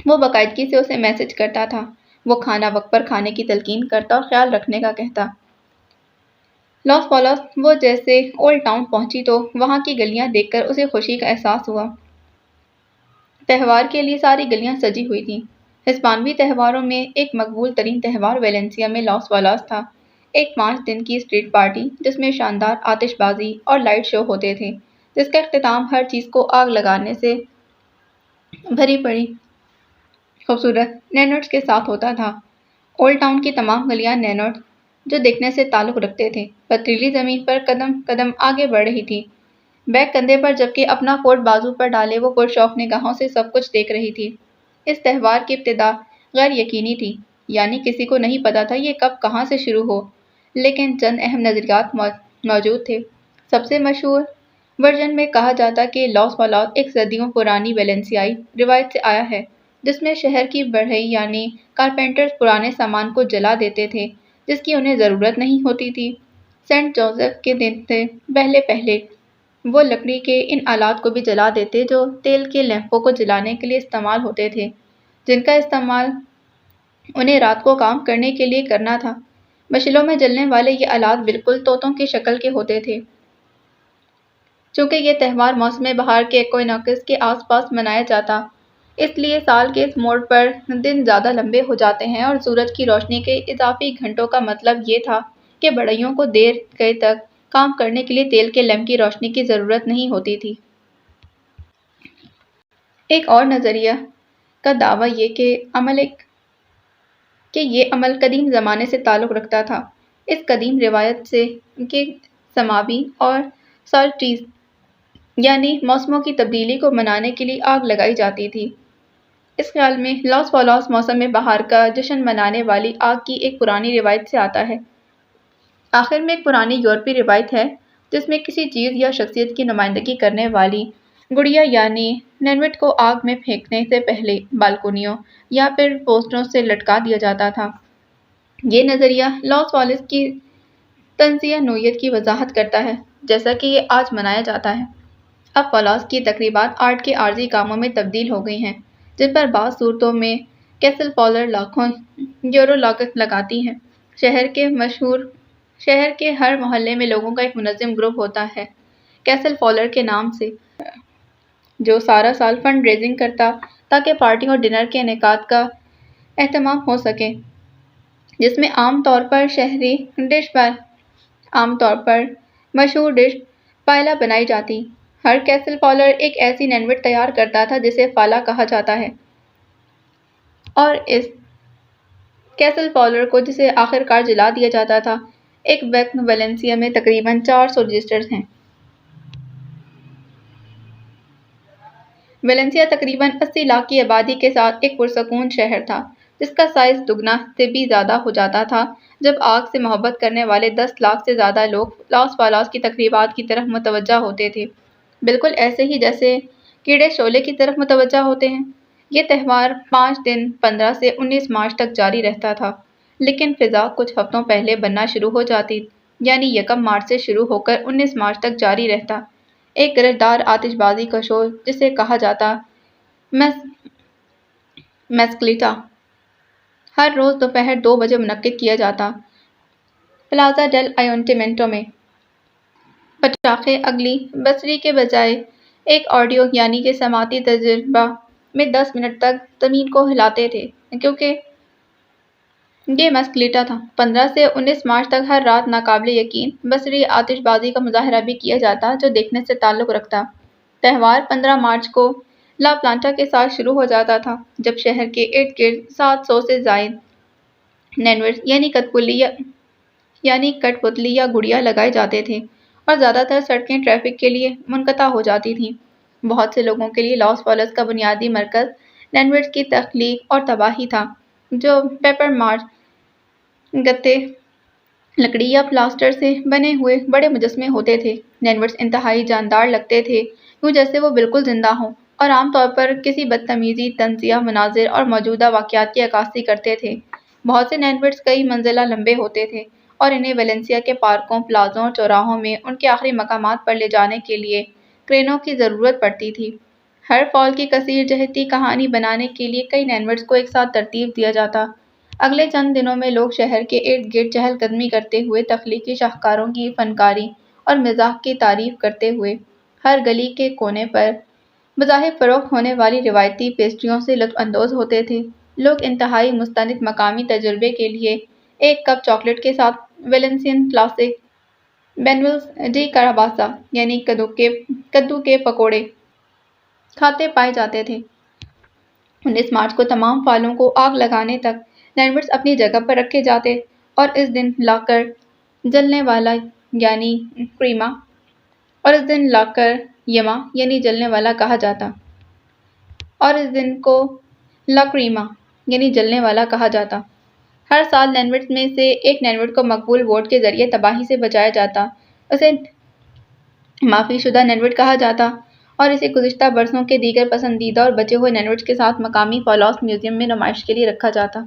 وہ باقاعدگی سے اسے میسج کرتا تھا، وہ کھانا وقت پر کھانے کی تلقین کرتا اور خیال رکھنے کا کہتا۔ لاس پالاس وہ جیسے اولڈ ٹاؤن پہنچی تو وہاں کی گلیاں دیکھ کر اسے خوشی کا احساس ہوا۔ تہوار کے لیے ساری گلیاں سجی ہوئی تھیں۔ ہسپانوی تہواروں میں ایک مقبول ترین تہوار ویلنسیا میں لاس پالاس تھا، ایک 5 دن کی اسٹریٹ پارٹی جس میں شاندار آتش بازی اور لائٹ شو ہوتے تھے، جس کا اختتام ہر چیز کو آگ لگانے سے بھری پڑی خوبصورت نینوڈز کے ساتھ ہوتا تھا۔ اولڈ ٹاؤن کی تمام گلیاں نینوڈز جو دیکھنے سے تعلق رکھتے تھے، پتھریلی زمین پر قدم قدم آگے بڑھ رہی تھی، بیگ کندھے پر جبکہ اپنا کوٹ بازو پر ڈالے وہ پرشوق نگاہوں سے سب کچھ دیکھ رہی تھی۔ اس تہوار کی ابتدا غیر یقینی تھی، یعنی کسی کو نہیں پتا تھا یہ کب کہاں سے شروع ہو، لیکن چند اہم نظریات موجود تھے۔ سب سے مشہور ورژن میں کہا جاتا کہ لاس پالاس ایک صدیوں پرانی ویلنسیائی روایت سے آیا ہے، جس میں شہر کی بڑھئی یعنی کارپینٹرز پرانے سامان کو جلا دیتے تھے جس کی انہیں ضرورت نہیں ہوتی تھی۔ سینٹ جوزف کے دن سے پہلے پہلے وہ لکڑی کے ان آلات کو بھی جلا دیتے جو تیل کے لیمپوں کو جلانے کے لیے استعمال ہوتے تھے، جن کا استعمال انہیں رات کو کام کرنے کے لیے کرنا تھا۔ مشلوں میں جلنے والے یہ آلات بالکل طوطوں کی شکل کے ہوتے تھے۔ چونکہ یہ تہوار موسم بہار کے ایکوینوکس کے آس پاس منایا جاتا، اس لیے سال کے اس موڑ پر دن زیادہ لمبے ہو جاتے ہیں اور سورج کی روشنی کے اضافی گھنٹوں کا مطلب یہ تھا کہ بڑھئیوں کو دیر گئے تک کام کرنے کے لیے تیل کے لیمپ کی روشنی کی ضرورت نہیں ہوتی تھی۔ ایک اور نظریہ کا دعویٰ یہ کہ یہ عمل قدیم زمانے سے تعلق رکھتا تھا۔ اس قدیم روایت سے کہ سماوی اور سالسٹیس یعنی موسموں کی تبدیلی کو منانے کے لیے آگ لگائی جاتی تھی۔ اس خیال میں لاس پالاس موسم بہار کا جشن منانے والی آگ کی ایک پرانی روایت سے آتا ہے۔ آخر میں ایک پرانی یورپی روایت ہے جس میں کسی چیز یا شخصیت کی نمائندگی کرنے والی گڑیا یعنی نینوڈ کو آگ میں پھینکنے سے پہلے بالکونیوں یا پھر پوسٹروں سے لٹکا دیا جاتا تھا۔ یہ نظریہ لاس پالاس کی طنزیہ نوعیت کی وضاحت کرتا ہے، جیسا کہ یہ آج منایا جاتا ہے۔ اب پالاس کی تقریبات آرٹ کے عارضی کاموں میں تبدیل ہو گئی ہیں، جن پر بعض صورتوں میں کیسل فاؤلر لاکھوں یورو لاگت لگاتی ہے۔ شہر کے ہر محلے میں لوگوں کا ایک منظم گروپ ہوتا ہے کیسل فاؤلر کے نام سے، جو سارا سال فنڈ ریزنگ کرتا تاکہ پارٹی اور ڈنر کے انعقاد کا اہتمام ہو سکے، جس میں عام طور پر مشہور ڈش پائلا بنائی جاتی۔ ہر کیسل فاؤلر ایک ایسی نینوڈ تیار کرتا تھا جسے فالا کہا جاتا ہے، اور اس کیسل فاؤلر کو جسے آخر کار جلا دیا جاتا تھا۔ ایک وقت ویلنسیا میں تقریباً 400 رجسٹرز ہیں۔ ویلنسیا تقریباً 80 لاکھ کی آبادی کے ساتھ ایک پرسکون شہر تھا، جس کا سائز دگنا سے بھی زیادہ ہو جاتا تھا جب آگ سے محبت کرنے والے 10 لاکھ سے زیادہ لوگ لاس پالاس کی تقریبات کی طرف متوجہ ہوتے تھے، بالکل ایسے ہی جیسے کیڑے شعلے کی طرف متوجہ ہوتے ہیں۔ یہ تہوار 5 دن 15 سے 19 مارچ تک جاری رہتا تھا، لیکن فضا کچھ ہفتوں پہلے بننا شروع ہو جاتی، یعنی 1 مارچ سے شروع ہو کر 19 مارچ تک جاری رہتا۔ ایک گرجدار آتش بازی کا شو جسے کہا جاتا میسکلیٹا ہر روز دوپہر 2 بجے منعقد کیا جاتا، پلازا ڈیل آیونٹامنٹو میں۔ پٹاخے اگلی بصری کے بجائے ایک آڈیو یعنی کہ سماعتی تجربہ میں 10 منٹ تک زمین کو ہلاتے تھے، کیونکہ یہ میسکلیٹا تھا۔ 15 سے 19 مارچ تک ہر رات ناقابل یقین بصری آتش بازی کا مظاہرہ بھی کیا جاتا جو دیکھنے سے تعلق رکھتا۔ تہوار 15 مارچ کو لا پلانٹا کے ساتھ شروع ہو جاتا تھا، جب شہر کے ارد گرد 700 سے زائد نینوڈز یعنی کٹ پتلی یا گڑیا لگائے جاتے تھے، اور زیادہ تر سڑکیں ٹریفک کے لیے منقطع ہو جاتی تھیں۔ بہت سے لوگوں کے لیے لاس پالاس کا بنیادی مرکز نینوڈز کی تخلیق اور تباہی تھا، جو پیپر مارچ گتے، لکڑی یا پلاسٹر سے بنے ہوئے بڑے مجسمے ہوتے تھے۔ نینوڈز انتہائی جاندار لگتے تھے، یوں جیسے وہ بالکل زندہ ہوں، اور عام طور پر کسی بدتمیزی، طنزیہ مناظر اور موجودہ واقعات کی عکاسی کرتے تھے۔ بہت سے نینوڈز کئی منزلہ لمبے ہوتے تھے، اور انہیں ویلنسیا کے پارکوں، پلازوں اور چوراہوں میں ان کے آخری مقامات پر لے جانے کے لیے کرینوں کی ضرورت پڑتی تھی۔ ہر فال کی کثیر جہتی کہانی بنانے کے لیے کئی نینورڈز کو ایک ساتھ ترتیب دیا جاتا۔ اگلے چند دنوں میں لوگ شہر کے ارد گرد چہل قدمی کرتے ہوئے تخلیقی شاہکاروں کی فنکاری اور مزاح کی تعریف کرتے ہوئے ہر گلی کے کونے پر بظاہر فروخت ہونے والی روایتی پیسٹریوں سے لطف اندوز ہوتے تھے۔ لوگ انتہائی مستند مقامی تجربے کے لیے ایک کپ چاکلیٹ کے ساتھ ویلنسین کلاسک بینویلز ڈی کاراباسا یعنی کدو کے پکوڑے کھاتے پائے جاتے تھے۔ 19 مارچ کو تمام فالوں کو آگ لگانے تک نینورڈز اپنی جگہ پر رکھے جاتے اور اس دن لا کر جلنے والا یعنی کریما اور اس دن لا کر یما یعنی جلنے والا کہا جاتا اور اس دن کو لا کریما یعنی جلنے والا کہا جاتا۔ ہر سال نینورڈز میں سے ایک نینورڈ کو مقبول ووٹ کے ذریعے تباہی سے بچایا جاتا، اسے معافی شدہ نینورڈ کہا جاتا اور اسے گزشتہ برسوں کے دیگر پسندیدہ اور بچے ہوئے نینورڈز کے ساتھ مقامی فالوس میوزیم میں نمائش کے لیے رکھا جاتا۔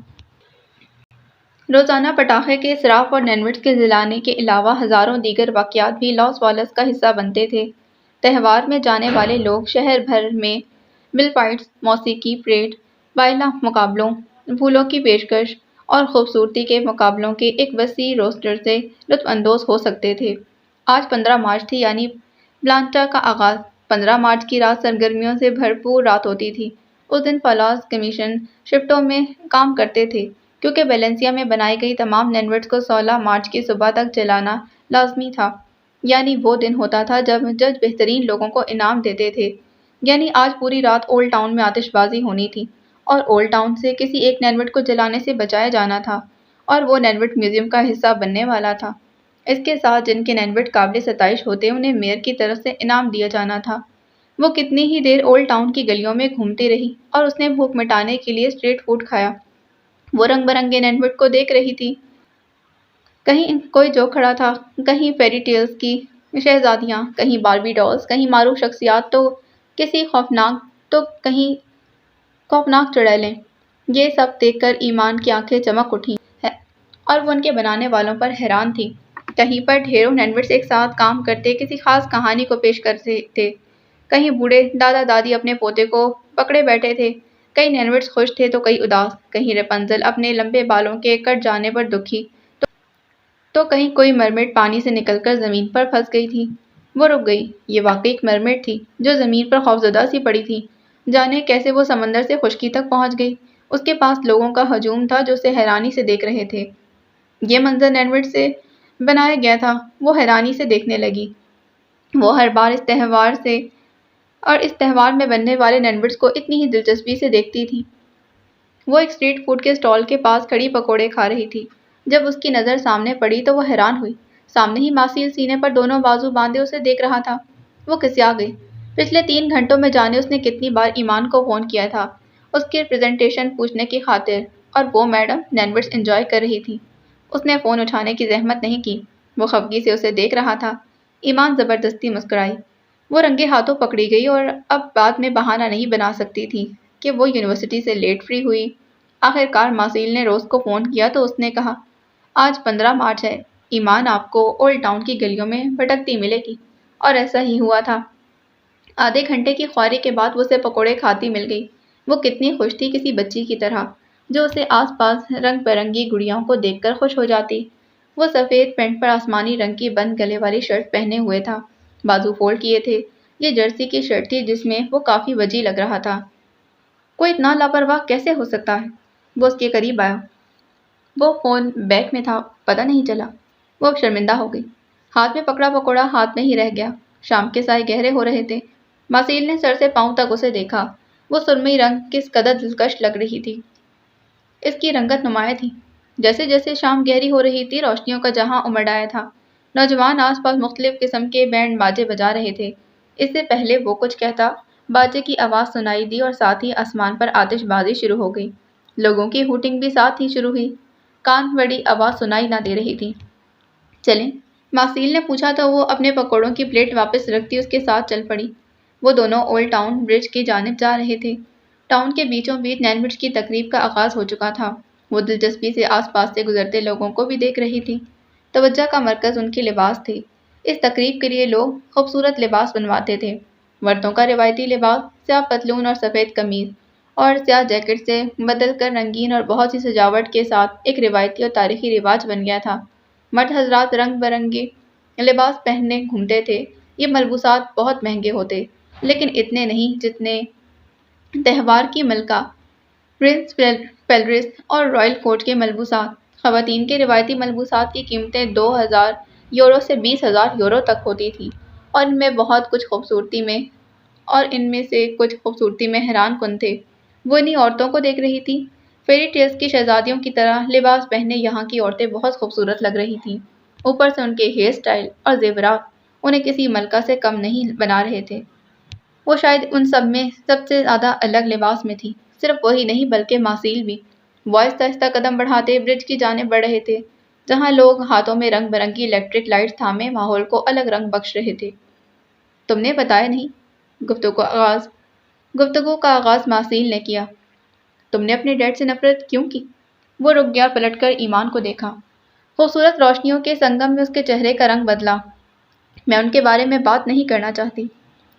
روزانہ پٹاخے کے اسراف اور نینورڈز کے جلانے کے علاوہ ہزاروں دیگر واقعات بھی لاس والس کا حصہ بنتے تھے۔ تہوار میں جانے والے لوگ شہر بھر میں بل فائٹس، موسیقی پریڈ، وائلا مقابلوں، پھولوں کی پیشکش اور خوبصورتی کے مقابلوں کے ایک وسیع روسٹر سے لطف اندوز ہو سکتے تھے۔ آج 15 مارچ تھی یعنی پلانٹا کا آغاز۔ 15 مارچ کی رات سرگرمیوں سے بھرپور رات ہوتی تھی۔ اس دن فلاس کمیشن شفٹوں میں کام کرتے تھے کیونکہ ویلنسیا میں بنائی گئی تمام نینورڈز کو 16 مارچ کی صبح تک جلانا لازمی تھا، یعنی وہ دن ہوتا تھا جب جج بہترین لوگوں کو انعام دیتے تھے۔ یعنی آج پوری رات اولڈ ٹاؤن میں آتش بازی ہونی تھی اور اولڈ ٹاؤن سے کسی ایک نینورڈ کو جلانے سے بچایا جانا تھا اور وہ نینورڈ میوزیم کا حصہ بننے والا تھا۔ اس کے ساتھ جن کے نینورڈ قابل ستائش ہوتے انہیں میئر کی طرف سے انعام دیا جانا تھا۔ وہ کتنی ہی دیر اولڈ ٹاؤن کی گلیوں میں گھومتی رہی اور اس نے بھوک مٹانے کے لیے اسٹریٹ فوڈ کھایا۔ وہ رنگ برنگے نینورڈ کو دیکھ رہی تھی، کہیں کوئی جو کھڑا تھا، کہیں فیری ٹیلز کی شہزادیاں، کہیں باربی ڈالز، کہیں معروف شخصیات تو کہیں خوفناک چڑیلیں۔ یہ سب دیکھ کر ایمان کی آنکھیں چمک اٹھیں اور وہ ان کے بنانے والوں پر حیران تھی۔ کہیں پر ڈھیروں نینورڈز ایک ساتھ کام کرتے کسی خاص کہانی کو پیش کرتے تھے، کہیں بوڑھے دادا دادی اپنے پوتے کو پکڑے بیٹھے تھے، کئی نینورڈز خوش تھے تو کئی اداس، کہیں ریپنزل اپنے لمبے بالوں کے کٹ جانے پر دکھی تو کہیں کوئی مرمیڈ پانی سے نکل کر زمین پر پھنس گئی تھی۔ وہ رک گئی، یہ واقعی ایک مرمیڈ تھی جو زمین پر خوفزدہ سی پڑی تھی۔ جانے کیسے وہ سمندر سے خشکی تک پہنچ گئی۔ اس کے پاس لوگوں کا ہجوم تھا جو اسے حیرانی سے دیکھ رہے تھے۔ یہ منظر نینورڈ سے بنایا گیا تھا۔ وہ حیرانی سے دیکھنے لگی۔ وہ ہر بار اس تہوار میں بننے والے نینورڈز کو اتنی ہی دلچسپی سے دیکھتی تھی۔ وہ ایک اسٹریٹ فوڈ کے اسٹال کے پاس کھڑی پکوڑے کھا رہی تھی۔ جب اس کی نظر سامنے پڑی تو وہ حیران ہوئی۔ سامنے ہی ماسیل سینے پر دونوں بازو باندھے اسے دیکھ رہا تھا۔ وہ کسیا گئی۔ پچھلے 3 گھنٹوں میں جانے اس نے کتنی بار ایمان کو فون کیا تھا اس کی پریزنٹیشن پوچھنے کی خاطر، اور وہ میڈم نینورڈز انجوائے کر رہی تھی۔ اس نے فون اٹھانے کی زحمت نہیں کی۔ وہ خفگی سے اسے دیکھ رہا تھا۔ ایمان زبردستی مسکرائی۔ وہ رنگے ہاتھوں پکڑی گئی اور اب بعد میں بہانہ نہیں بنا سکتی تھی کہ وہ یونیورسٹی سے لیٹ فری ہوئی۔ آخر کار ماسیل نے روز کو فون کیا تو اس نے کہا، آج 15 مارچ ہے، ایمان آپ کو اولڈ ٹاؤن کی گلیوں میں بھٹکتی ملے گی۔ اور ایسا ہی ہوا تھا۔ آدھے گھنٹے کی خواری کے بعد وہ اسے پکوڑے کھاتی مل گئی۔ وہ کتنی خوش تھی، کسی بچی کی طرح جو اسے آس پاس رنگ برنگی گڑیاؤں کو دیکھ کر خوش ہو جاتی۔ وہ سفید پینٹ پر آسمانی رنگ کی بند گلے والی شرٹ پہنے ہوئے تھا، بازو فولڈ کیے تھے۔ یہ جرسی کی شرٹ تھی جس میں وہ کافی وجی لگ رہا تھا۔ کوئی اتنا لاپرواہ کیسے ہو سکتا ہے؟ وہ اس کے قریب آیا۔ وہ فون بیگ میں تھا، پتہ نہیں چلا۔ وہ اب شرمندہ ہو گئی۔ ہاتھ میں پکڑا پکوڑا ہاتھ میں ہی رہ گیا۔ شام کے سائے گہرے ہو رہے تھے۔ ماسیل نے سر سے پاؤں تک اسے دیکھا۔ وہ سرمئی رنگ کس قدر دلکش لگ رہی تھی۔ اس کی رنگت نمایاں تھی۔ جیسے جیسے شام گہری ہو رہی تھی روشنیوں کا جہاں امڑ آیا تھا۔ نوجوان آس پاس مختلف قسم کے بینڈ باجے بجا رہے تھے۔ اس سے پہلے وہ کچھ کہتا، باجے کی آواز سنائی دی اور ساتھ ہی آسمان پر آتش بازی شروع ہو گئی۔ لوگوں کی ہوٹنگ بھی ساتھ ہی شروع ہوئی۔ کان بڑی آواز سنائی نہ دے رہی تھی۔ چلیں؟ ماسیل نے پوچھا تو وہ اپنے پکوڑوں کی پلیٹ واپس رکھتی اس کے ساتھ چل پڑی۔ وہ دونوں اولڈ ٹاؤن برج کی جانب جا رہے تھے۔ ٹاؤن کے بیچوں بیچ نینورڈز کی تقریب کا آغاز ہو چکا تھا۔ وہ دلچسپی سے آس پاس سے گزرتے لوگوں کو بھی دیکھ رہی تھی۔ توجہ کا مرکز ان کے لباس تھے۔ اس تقریب کے لیے لوگ خوبصورت لباس بنواتے تھے۔ مردوں کا روایتی لباس سیاہ پتلون اور سفید قمیض اور سیاہ جیکٹ سے بدل کر رنگین اور بہت سی سجاوٹ کے ساتھ ایک روایتی اور تاریخی رواج بن گیا تھا۔ مرد حضرات رنگ برنگے لباس پہننے گھومتے تھے۔ یہ ملبوسات بہت مہنگے ہوتے، لیکن اتنے نہیں جتنے تہوار کی ملکہ، پرنس پیلرس اور رائل کورٹ کے ملبوسات۔ خواتین کے روایتی ملبوسات کی قیمتیں 2,000 یورو سے 20,000 یورو تک ہوتی تھیں، اور ان میں سے کچھ خوبصورتی میں حیران کن تھے۔ وہ انہی عورتوں کو دیکھ رہی تھی۔ فیری ٹیلز کی شہزادیوں کی طرح لباس پہنے یہاں کی عورتیں بہت خوبصورت لگ رہی تھیں۔ اوپر سے ان کے ہیئر سٹائل اور زیورات انہیں کسی ملکہ سے کم نہیں بنا رہے تھے۔ وہ شاید ان سب میں سب سے زیادہ الگ لباس میں تھی۔ صرف وہی نہیں بلکہ ماسیل بھی۔ وہ آہستہ آہستہ قدم بڑھاتے برج کی جانب بڑھ رہے تھے، جہاں لوگ ہاتھوں میں رنگ برنگی الیکٹرک لائٹس تھامے ماحول کو الگ رنگ بخش رہے تھے۔ تم نے بتایا نہیں، گفتگو کا آغاز ماسیل نے کیا۔ تم نے اپنے ڈیڈ سے نفرت کیوں کی؟ وہ رک گیا اور پلٹ کر ایمان کو دیکھا۔ خوبصورت روشنیوں کے سنگم میں اس کے چہرے کا رنگ بدلا۔ میں ان کے بارے میں بات نہیں کرنا چاہتی۔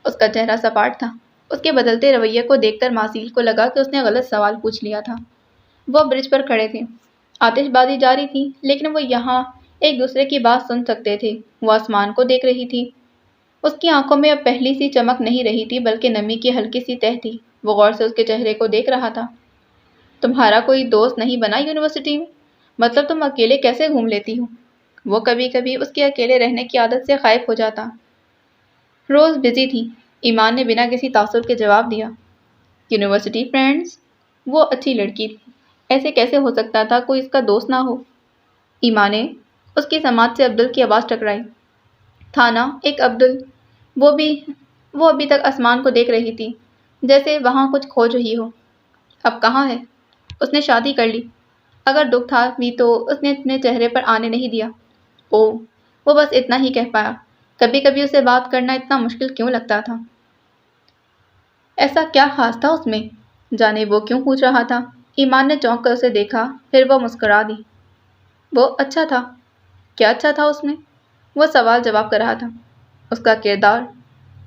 اس کا چہرہ سپاٹ تھا۔ اس کے بدلتے رویے کو دیکھ کر ماسیل کو لگا کہ اس نے غلط سوال پوچھ لیا تھا۔ وہ برج پر کھڑے تھے۔ آتش بازی جاری تھی، لیکن وہ یہاں ایک دوسرے کی بات سن سکتے تھے۔ وہ آسمان کو دیکھ رہی تھی۔ اس کی آنکھوں میں اب پہلی سی چمک نہیں رہی تھی، بلکہ نمی کی ہلکی سی تہ تھی۔ وہ غور سے اس کے چہرے کو دیکھ رہا تھا۔ تمہارا کوئی دوست نہیں بنا یونیورسٹی میں؟ مطلب تم اکیلے کیسے گھوم لیتی ہو؟ وہ کبھی کبھی اس کے اکیلے رہنے کی عادت سے خائف ہو جاتا۔ روز بزی تھی، ایمان نے بنا کسی تاثر کے جواب دیا۔ University friends? وہ اچھی لڑکی تھی، ایسے کیسے ہو سکتا تھا کوئی اس کا دوست نہ ہو؟ ایمان نے اس کی سماعت سے عبدل کی آواز ٹکرائی۔ تھا نا ایک عبدل؟ وہ ابھی تک آسمان کو دیکھ رہی تھی، جیسے وہاں کچھ کھوج رہی ہو۔ اب کہاں ہے؟ اس نے شادی کر لی۔ اگر دکھ تھا بھی تو اس نے اپنے چہرے پر آنے نہیں دیا۔ اوہ، وہ بس اتنا ہی کہہ پایا۔ کبھی کبھی اسے بات کرنا اتنا مشکل کیوں لگتا تھا؟ ایسا کیا خاص تھا اس میں؟ جانے وہ کیوں پوچھ رہا تھا؟ ایمان نے چونک کر اسے دیکھا، پھر وہ مسکرا دی۔ وہ اچھا تھا۔ کیا اچھا تھا اس میں؟ وہ سوال جواب کر رہا تھا۔ اس کا کردار۔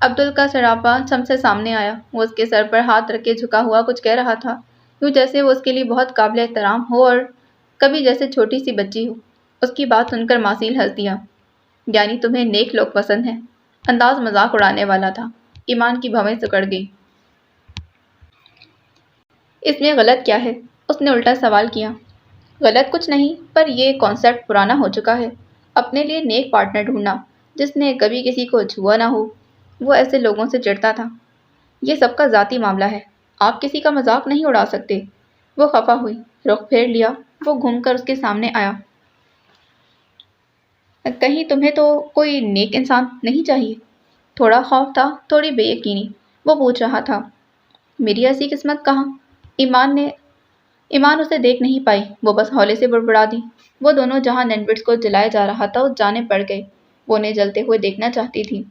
عبدل کا سراپا چھم سے سامنے آیا۔ وہ اس کے سر پر ہاتھ رکھے جھکا ہوا کچھ کہہ رہا تھا، یوں جیسے وہ اس کے لیے بہت قابل احترام ہو اور کبھی جیسے چھوٹی سی بچی ہو۔ اس کی بات سن کر ماسیل ہنس دیا۔ یعنی تمہیں نیک لوگ پسند ہیں؟ انداز مذاق اڑانے والا تھا۔ ایمان کی بھویں سکڑ گئی۔ اس میں غلط کیا ہے؟ اس نے الٹا سوال کیا۔ غلط کچھ نہیں، پر یہ کانسیپٹ پرانا ہو چکا ہے۔ اپنے لیے نیک پارٹنر ڈھونڈنا جس نے کبھی کسی کو چھوا نہ ہو، وہ ایسے لوگوں سے چڑھتا تھا۔ یہ سب کا ذاتی معاملہ ہے، آپ کسی کا مذاق نہیں اڑا سکتے۔ وہ خفا ہوئی، رخ پھیر لیا۔ وہ گھوم کر اس کے سامنے آیا۔ کہیں تمہیں تو کوئی نیک انسان نہیں چاہیے؟ تھوڑا خوف تھا، تھوڑی بے یقینی۔ وہ پوچھ رہا تھا، میری ایسی قسمت کہاں؟ ایمان اسے دیکھ نہیں پائی، وہ بس ہولے سے بڑبڑا دی۔ وہ دونوں جہاں نینبٹس کو جلایا جا رہا تھا اس جانب بڑھ گئے۔ وہ انہیں جلتے ہوئے دیکھنا چاہتی تھی۔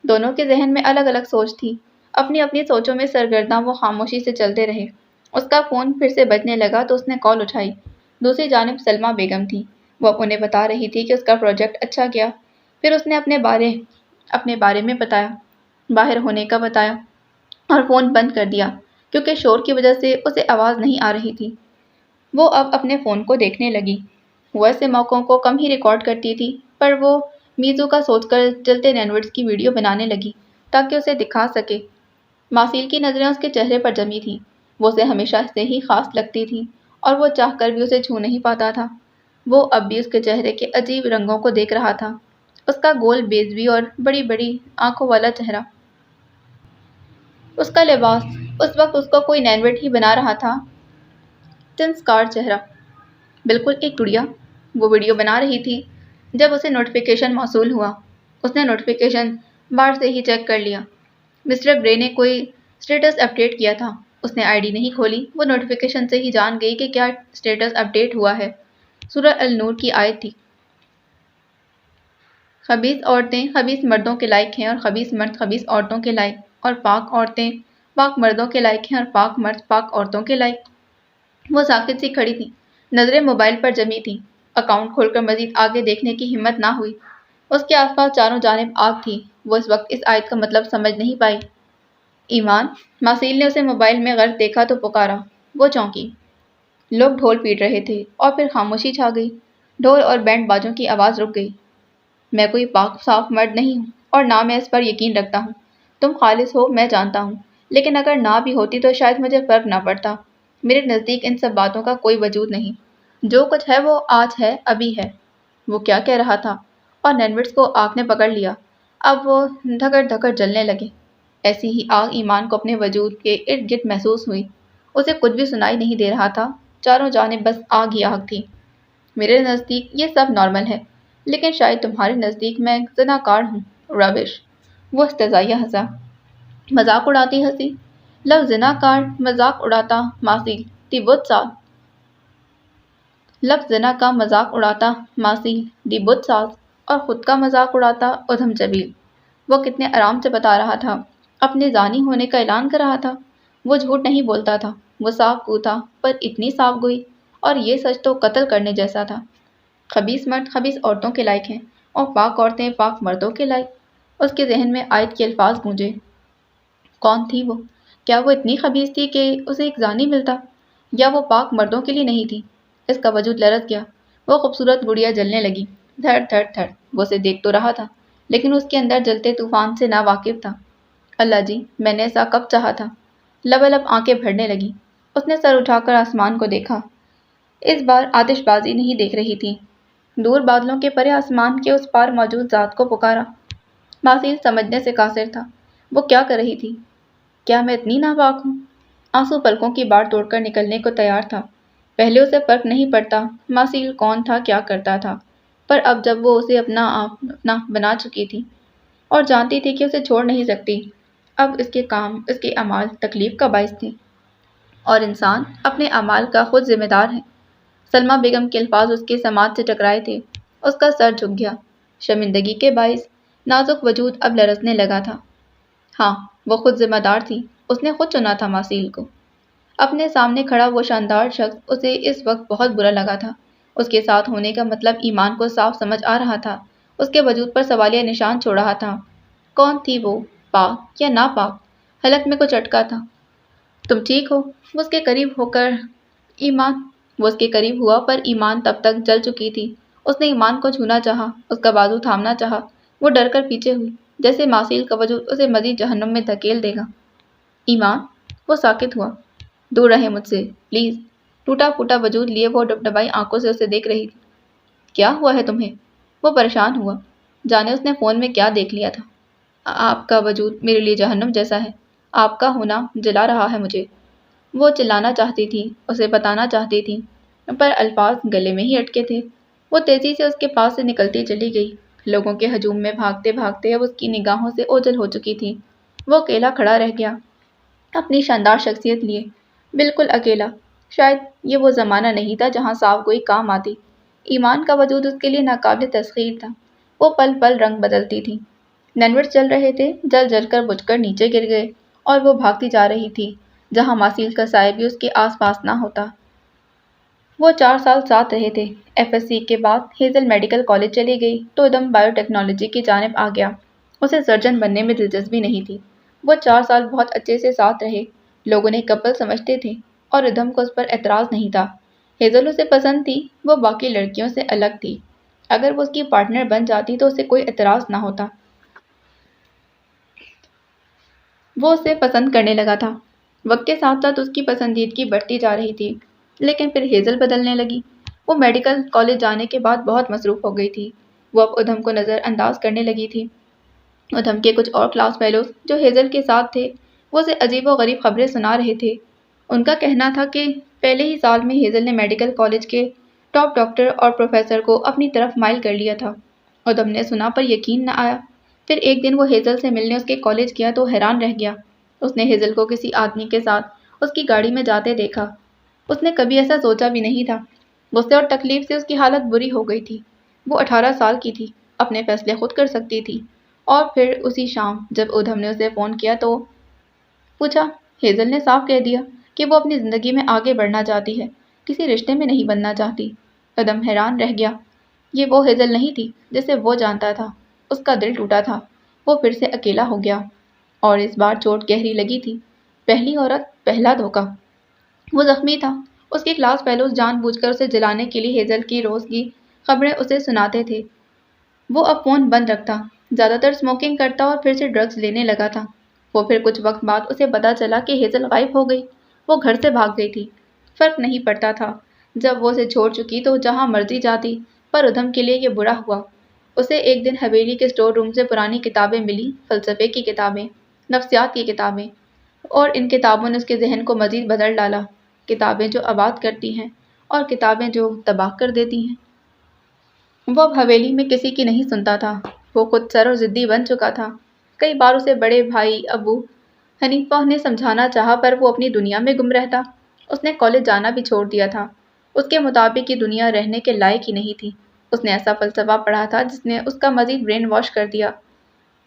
دونوں کے ذہن میں الگ الگ سوچ تھی۔ اپنی اپنی سوچوں میں سرگرداں وہ خاموشی سے چلتے رہے۔ اس کا فون پھر سے بجنے لگا تو اس نے کال اٹھائی۔ دوسری جانب سلمیٰ بیگم تھی۔ وہ انہیں بتا رہی تھی کہ اس کا پروجیکٹ اچھا گیا۔ پھر اس نے اپنے بارے میں بتایا، باہر ہونے کا بتایا، اور فون بند کر دیا کیونکہ شور کی وجہ سے اسے آواز نہیں آ رہی تھی۔ وہ اب اپنے فون کو دیکھنے لگی۔ وہ ایسے موقعوں کو کم ہی ریکارڈ کرتی تھی، پر وہ میزو کا سوچ کر چلتے نینورڈز کی ویڈیو بنانے لگی تاکہ اسے دکھا سکے۔ ماسیل کی نظریں اس کے چہرے پر جمی تھیں۔ وہ اسے ہمیشہ سے ہی خاص لگتی تھی اور وہ چاہ کر بھی اسے چھو نہیں پاتا تھا۔ وہ اب بھی اس کے چہرے کے عجیب رنگوں کو دیکھ رہا تھا، اس کا گول بیضوی اور بڑی بڑی آنکھوں والا چہرہ، اس کا لباس، اس وقت اس کو کوئی نینوڈ ہی بنا رہا تھا، چنسکار چہرہ، بالکل ایک گڑیا۔ وہ ویڈیو بنا رہی تھی جب اسے نوٹیفیکیشن موصول ہوا۔ اس نے نوٹیفیکیشن بار سے ہی چیک کر لیا۔ مسٹر گرے نے کوئی اسٹیٹس اپڈیٹ کیا تھا۔ اس نے آئی ڈی نہیں کھولی۔ وہ نوٹیفیکیشن سے ہی جان گئی کہ کیا اسٹیٹس اپڈیٹ ہوا ہے۔ سورہ النور کی آیت تھی، خبیث عورتیں خبیث مردوں کے لائق ہیں اور خبیث مرد خبیث عورتوں کے لائق، اور پاک عورتیں پاک مردوں کے لائق ہیں اور پاک مرد پاک عورتوں کے لائق۔ وہ ساکت سی کھڑی تھی، نظریں موبائل پر جمی تھیں۔ اکاؤنٹ کھول کر مزید آگے دیکھنے کی ہمت نہ ہوئی۔ اس کے آس پاس چاروں جانب آگ تھی۔ وہ اس وقت اس آیت کا مطلب سمجھ نہیں پائی۔ ایمان! ماسیل نے اسے موبائل میں غرق دیکھا تو پکارا۔ وہ چونکی۔ لوگ ڈھول پیٹ رہے تھے اور پھر خاموشی چھا گئی۔ ڈھول اور بینڈ باجوں کی آواز رک گئی۔ میں کوئی پاک صاف مرد نہیں ہوں اور نہ میں اس پر یقین رکھتا ہوں۔ تم خالص ہو میں جانتا ہوں، لیکن اگر نہ بھی ہوتی تو شاید مجھے فرق نہ پڑتا۔ میرے نزدیک ان سب باتوں کا کوئی وجود نہیں۔ جو کچھ ہے وہ آج ہے، ابھی ہے۔ وہ کیا کہہ رہا تھا؟ اور نینوٹس کو آگ نے پکڑ لیا۔ اب وہ دھکڑ دھکڑ جلنے لگے۔ ایسی ہی آگ ایمان کو اپنے وجود کے ارد گرد محسوس ہوئی۔ اسے کچھ بھی سنائی نہیں دے رہا تھا، چاروں جانب بس آگ ہی آگ تھی۔ میرے نزدیک یہ سب نارمل ہے، لیکن شاید تمہارے نزدیک میں زناکار ہوں۔ ربش! وہ استہزائیہ ہنسا۔ مذاق اڑاتی ہنسی۔ لفظ زناکار مذاق اڑاتا ماسیل دی بدھ ساز۔ لفظ زنا کا مذاق اڑاتا ماسیل دی بدھ ساز اور خود کا مذاق اڑاتا ادھم جبیل۔ وہ کتنے آرام سے بتا رہا تھا، اپنے زانی ہونے کا اعلان کر رہا تھا۔ وہ جھوٹ نہیں بولتا تھا، وہ صاف گو تھا، پر اتنی صاف گوئی، اور یہ سچ تو قتل کرنے جیسا تھا۔ خبیث مرد خبیث عورتوں کے لائق ہیں اور پاک عورتیں پاک مردوں کے لائق۔ اس کے ذہن میں آیت کے الفاظ گونجے۔ کون تھی وہ؟ کیا وہ اتنی خبیث تھی کہ اسے ایک زانی ملتا؟ یا وہ پاک مردوں کے لیے نہیں تھی؟ اس کا وجود لرز گیا۔ وہ خوبصورت گڑیا جلنے لگی۔ دھڑ دھڑ دھڑ۔ وہ اسے دیکھ تو رہا تھا، لیکن اس کے اندر جلتے طوفان سے نا واقف تھا۔ اللہ جی، میں نے ایسا کب چاہا تھا۔ لبالب آنکھیں بھرنے لگیں۔ اس نے سر اٹھا کر آسمان کو دیکھا۔ اس بار آتش بازی نہیں دیکھ رہی تھی۔ دور بادلوں کے پرے آسمان کے اس پار موجود ذات کو پکارا۔ ماسیل سمجھنے سے قاصر تھا۔ وہ کیا کر رہی تھی؟ کیا میں اتنی ناپاک ہوں؟ آنسو پلکوں کی باڑ توڑ کر نکلنے کو تیار تھا۔ پہلے اسے فرق نہیں پڑتا ماسیل کون تھا، کیا کرتا تھا، پر اب جب وہ اسے اپنا بنا چکی تھی اور جانتی تھی کہ اسے چھوڑ نہیں سکتی، اب اس کے کام، اس کے اعمال تکلیف کا باعث تھے، اور انسان اپنے اعمال کا خود ذمہ دار ہے۔ سلمیٰ بیگم کے الفاظ اس کے سماعت سے ٹکرائے تھے۔ اس کا سر جھک گیا۔ شرمندگی کے باعث نازک وجود اب لرزنے لگا تھا۔ ہاں، وہ خود ذمہ دار تھی۔ اس نے خود چنا تھا ماسیل کو۔ اپنے سامنے کھڑا وہ شاندار شخص اسے اس وقت بہت برا لگا تھا۔ اس کے ساتھ ہونے کا مطلب ایمان کو صاف سمجھ آ رہا تھا۔ اس کے وجود پر سوالیہ نشان چھوڑ رہا تھا۔ کون تھی وہ، پاک یا ناپاک؟ حلق میں کچھ اٹکا تھا۔ تم ٹھیک ہو؟ وہ اس کے قریب ہوا پر ایمان تب تک جل چکی تھی۔ اس نے ایمان کو چھونا چاہا، اس کا بازو تھامنا چاہا۔ وہ ڈر کر پیچھے ہوئی، جیسے ماسیل کا وجود اسے مزید جہنم میں دھکیل دے گا۔ ایمان! وہ ساکت ہوا۔ دور رہیں مجھ سے، پلیز۔ ٹوٹا پھوٹا وجود لیے وہ ڈبڈبائی آنکھوں سے اسے دیکھ رہی تھی۔ کیا ہوا ہے تمہیں؟ وہ پریشان ہوا، جانے اس نے فون میں کیا دیکھ لیا تھا۔ آپ کا وجود میرے لیے جہنم جیسا ہے۔ آپ کا ہونا جلا رہا ہے مجھے۔ وہ چلانا چاہتی تھی، اسے بتانا چاہتی تھی، پر الفاظ گلے میں ہی اٹکے تھے۔ وہ تیزی سے اس کے پاس سے نکلتی چلی گئی۔ لوگوں کے ہجوم میں بھاگتے بھاگتے اب اس کی نگاہوں سے اوجھل ہو چکی تھی۔ وہ اکیلا کھڑا رہ گیا، اپنی شاندار شخصیت لیے، بالکل اکیلا۔ شاید یہ وہ زمانہ نہیں تھا جہاں صاف گوئی کام آتی۔ ایمان کا وجود اس کے لیے ناقابل تسخیر تھا۔ وہ پل پل رنگ بدلتی تھی۔ نینوٹس جل رہے تھے، جل جل کر بجھ کر نیچے گر گئے، اور وہ بھاگتی جا رہی تھی جہاں ماسیل کا سایہ بھی اس کے آس پاس نہ ہوتا۔ وہ 4 سال ساتھ رہے تھے۔ ایف ایس سی کے بعد ہیزل میڈیکل کالج چلی گئی تو ادھم بائیو ٹیکنالوجی کی جانب آ گیا۔ اسے سرجن بننے میں دلچسپی نہیں تھی۔ وہ 4 سال بہت اچھے سے ساتھ رہے۔ لوگ انہیں کپل سمجھتے تھے اور ادھم کو اس پر اعتراض نہیں تھا۔ ہیزل اسے پسند تھی، وہ باقی لڑکیوں سے الگ تھی۔ اگر وہ اس کی پارٹنر بن جاتی تو اسے کوئی اعتراض نہ ہوتا۔ وہ اسے پسند کرنے لگا تھا۔ وقت کے ساتھ ساتھ اس کی پسندیدگی بڑھتی جا رہی تھی، لیکن پھر ہیزل بدلنے لگی۔ وہ میڈیکل کالج جانے کے بعد بہت مصروف ہو گئی تھی۔ وہ اب ادھم کو نظر انداز کرنے لگی تھی۔ ادھم کے کچھ اور کلاس فیلوز جو ہیزل کے ساتھ تھے، وہ اسے عجیب و غریب خبریں سنا رہے تھے۔ ان کا کہنا تھا کہ پہلے ہی سال میں ہیزل نے میڈیکل کالج کے ٹاپ ڈاکٹر اور پروفیسر کو اپنی طرف مائل کر لیا تھا۔ ادھم نے سنا پر یقین نہ آیا۔ پھر ایک دن وہ ہیزل سے ملنے اس کے کالج گیا تو حیران رہ گیا۔ اس نے ہیزل کو کسی آدمی کے ساتھ اس کی گاڑی میں جاتے دیکھا۔ اس نے کبھی ایسا سوچا بھی نہیں تھا۔ غصے اور تکلیف سے اس کی حالت بری ہو گئی تھی۔ وہ 18 سال کی تھی، اپنے فیصلے خود کر سکتی تھی۔ اور پھر اسی شام جب ادھم نے اسے فون کیا تو پوچھا، ہیزل نے صاف کہہ دیا کہ وہ اپنی زندگی میں آگے بڑھنا چاہتی ہے، کسی رشتے میں نہیں بننا چاہتی۔ ادھم حیران رہ گیا۔ یہ وہ ہیزل نہیں تھی جسے وہ جانتا تھا۔ اس کا دل ٹوٹا تھا۔ وہ پھر سے اکیلا ہو گیا اور اس بار چوٹ گہری لگی تھی۔ پہلی عورت، پہلا دھوکہ۔ وہ زخمی تھا۔ اس کے کلاس فیلوز جان بوجھ کر اسے جلانے کے لیے ہیزل کی روز کی خبریں اسے سناتے تھے۔ وہ اب فون بند رکھتا، زیادہ تر اسموکنگ کرتا اور پھر سے ڈرگز لینے لگا تھا۔ وہ پھر کچھ وقت بعد اسے پتا چلا کہ ہیزل غائب ہو گئی۔ وہ گھر سے بھاگ گئی تھی۔ فرق نہیں پڑتا تھا، جب وہ اسے چھوڑ چکی تو جہاں مرضی جاتی، پر ادھم کے لیے یہ برا ہوا۔ اسے ایک دن حویلی کے اسٹور روم سے پرانی کتابیں ملی، فلسفے کی کتابیں، نفسیات کی کتابیں، اور ان کتابوں نے اس کے ذہن کو مزید بدل ڈالا۔ کتابیں جو آباد کرتی ہیں اور کتابیں جو تباہ کر دیتی ہیں۔ وہ اب حویلی میں کسی کی نہیں سنتا تھا۔ وہ خود سر اور ضدی بن چکا تھا۔ کئی بار اسے بڑے بھائی ابو حنیفہ نے سمجھانا چاہا، پر وہ اپنی دنیا میں گم رہتا۔ اس نے کالج جانا بھی چھوڑ دیا تھا۔ اس کے مطابق یہ دنیا رہنے کے لائق ہی نہیں تھی۔ اس نے ایسا فلسفہ پڑھا تھا جس نے اس کا مزید برین واش کر دیا۔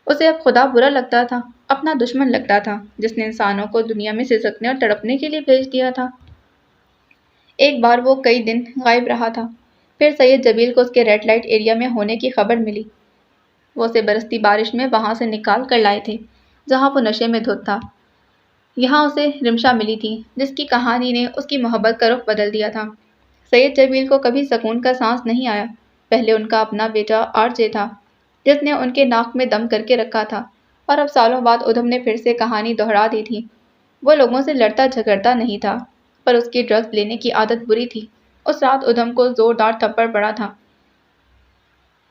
اسے اب خدا برا لگتا تھا، اپنا دشمن لگتا تھا، جس نے انسانوں کو دنیا میں سسکنے اور تڑپنے کے لیے بھیج دیا تھا۔ ایک بار وہ کئی دن غائب رہا تھا۔ پھر سید جبیل کو اس کے ریڈ لائٹ ایریا میں ہونے کی خبر ملی۔ وہ اسے برستی بارش میں وہاں سے نکال کر لائے تھے جہاں وہ نشے میں دھت تھا۔ یہاں اسے رمشا ملی تھی، جس کی کہانی نے اس کی محبت کا رخ بدل دیا تھا۔ سید جبیل کو کبھی سکون کا سانس نہیں آیا۔ پہلے ان کا اپنا بیٹا آرجے تھا، جس نے ان کے ناک میں دم کر کے رکھا تھا، اور اب سالوں بعد ادھم نے پھر سے کہانی دہرا دی تھی۔ وہ لوگوں سے لڑتا جھگڑتا نہیں تھا، پر اس کی ڈرگز لینے کی عادت بری تھی۔ اس رات ادھم کو زوردار تھپڑ پڑا تھا۔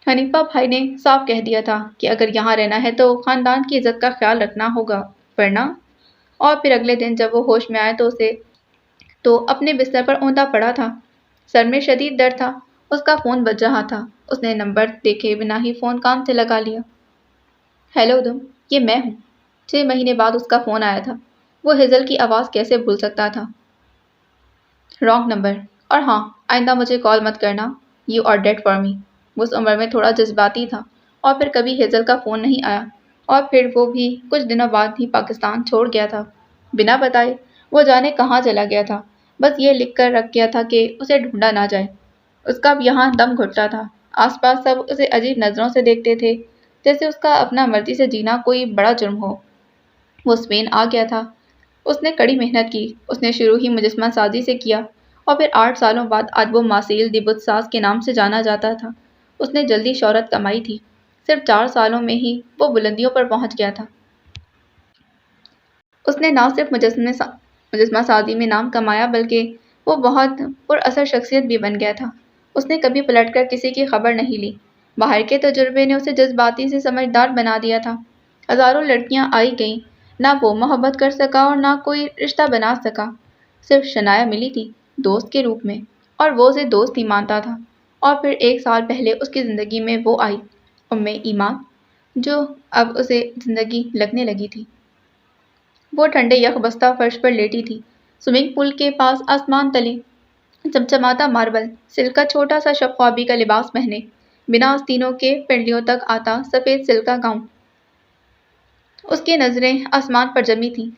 حنیفہ بھائی نے صاف کہہ دیا تھا کہ اگر یہاں رہنا ہے تو خاندان کی عزت کا خیال رکھنا ہوگا، ورنہ… اور پھر اگلے دن جب وہ ہوش میں آئے تو اپنے بستر پر اوندا پڑا تھا۔ سر میں شدید درد تھا۔ اس کا فون بج رہا تھا۔ اس نے نمبر دیکھے بنا ہی فون کان سے لگا لیا۔ ہیلو ادھم، یہ میں ہوں۔ 6 مہینے بعد اس کا فون آیا تھا۔ وہ ہیزل کی آواز کیسے بھول سکتا تھا؟ رانگ نمبر، اور ہاں، آئندہ مجھے کال مت کرنا۔ You are dead for me. وہ اس عمر میں تھوڑا جذباتی تھا، اور پھر کبھی ہیزل کا فون نہیں آیا، اور پھر وہ بھی کچھ دنوں بعد ہی پاکستان چھوڑ گیا تھا، بنا بتائے۔ وہ جانے کہاں چلا گیا تھا، بس یہ لکھ کر رکھ گیا تھا کہ اسے ڈھونڈا نہ جائے۔ اس کا اب یہاں دم گھٹتا تھا۔ آس پاس سب اسے عجیب نظروں سے دیکھتے تھے، جیسے اس کا اپنا مرضی سے جینا کوئی بڑا جرم ہو۔ وہ اسپین آ گیا تھا۔ اس نے کڑی محنت کی۔ اس نے شروع ہی مجسمہ سازی سے کیا، اور پھر 8 سالوں بعد آج وہ ماسیل دی بت ساز کے نام سے جانا جاتا تھا۔ اس نے جلدی شہرت کمائی تھی۔ صرف 4 سالوں میں ہی وہ بلندیوں پر پہنچ گیا تھا۔ اس نے نہ صرف مجسمہ سازی میں نام کمایا، بلکہ وہ بہت پر اثر شخصیت بھی بن گیا تھا۔ اس نے کبھی پلٹ کر کسی کی خبر نہیں لی۔ باہر کے تجربے نے اسے جذباتی سے سمجھدار بنا دیا تھا۔ ہزاروں لڑکیاں آئی گئیں، نہ وہ محبت کر سکا اور نہ کوئی رشتہ بنا سکا۔ صرف شنایا ملی تھی، دوست کے روپ میں، اور وہ اسے دوست ہی مانتا تھا۔ اور پھر 1 سال پہلے اس کی زندگی میں وہ آئی، ایمان، جو اب اسے زندگی لگنے لگی تھی۔ وہ ٹھنڈے یخ بستہ فرش پر لیٹی تھی، سوئمنگ پول کے پاس آسمان تلے، چمچماتا ماربل، سلک کا چھوٹا سا شب خوابی کا لباس پہنے، بنا آستینوں کے پنڈلیوں تک آتا سفید سلک کا گاؤن۔ اس کی نظریں آسمان پر جمی تھیں،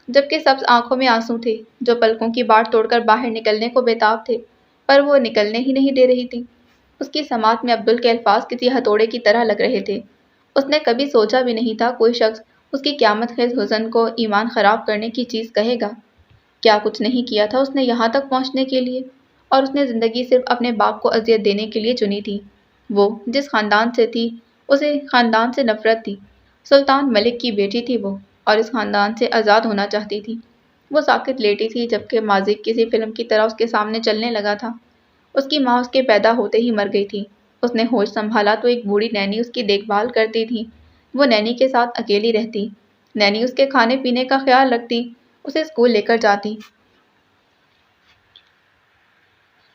جبکہ سبز آنکھوں میں آنسو تھے جو پلکوں کی باڑ توڑ کر باہر نکلنے کو بےتاب تھے، پر وہ نکلنے ہی نہیں دے رہی تھی۔ اس کی سماعت میں عبدل کے الفاظ کسی ہتھوڑے کی طرح لگ رہے تھے۔ اس نے کبھی سوچا بھی نہیں تھا کوئی شخص اس کی قیامت خیز حزن کو ایمان خراب کرنے کی چیز کہے گا۔ کیا کچھ نہیں کیا تھا اس نے یہاں تک پہنچنے کے لیے، اور اس نے زندگی صرف اپنے باپ کو اذیت دینے کے لیے چنی تھی۔ وہ جس خاندان سے تھی، اسے خاندان سے نفرت تھی۔ سلطان ملک کی بیٹی تھی وہ، اور اس خاندان سے آزاد ہونا چاہتی تھی۔ وہ ساکت لیٹی تھی جبکہ ماضی کسی فلم کی طرح اس کے سامنے چلنے لگا تھا۔ اس کی ماں اس کے پیدا ہوتے ہی مر گئی تھی۔ اس نے ہوش سنبھالا تو ایک بوڑھی نینی اس کی دیکھ بھال کرتی تھی۔ وہ نینی کے ساتھ اکیلی رہتی۔ نینی اس کے کھانے پینے کا خیال رکھتی، اسے اسکول لے کر جاتی۔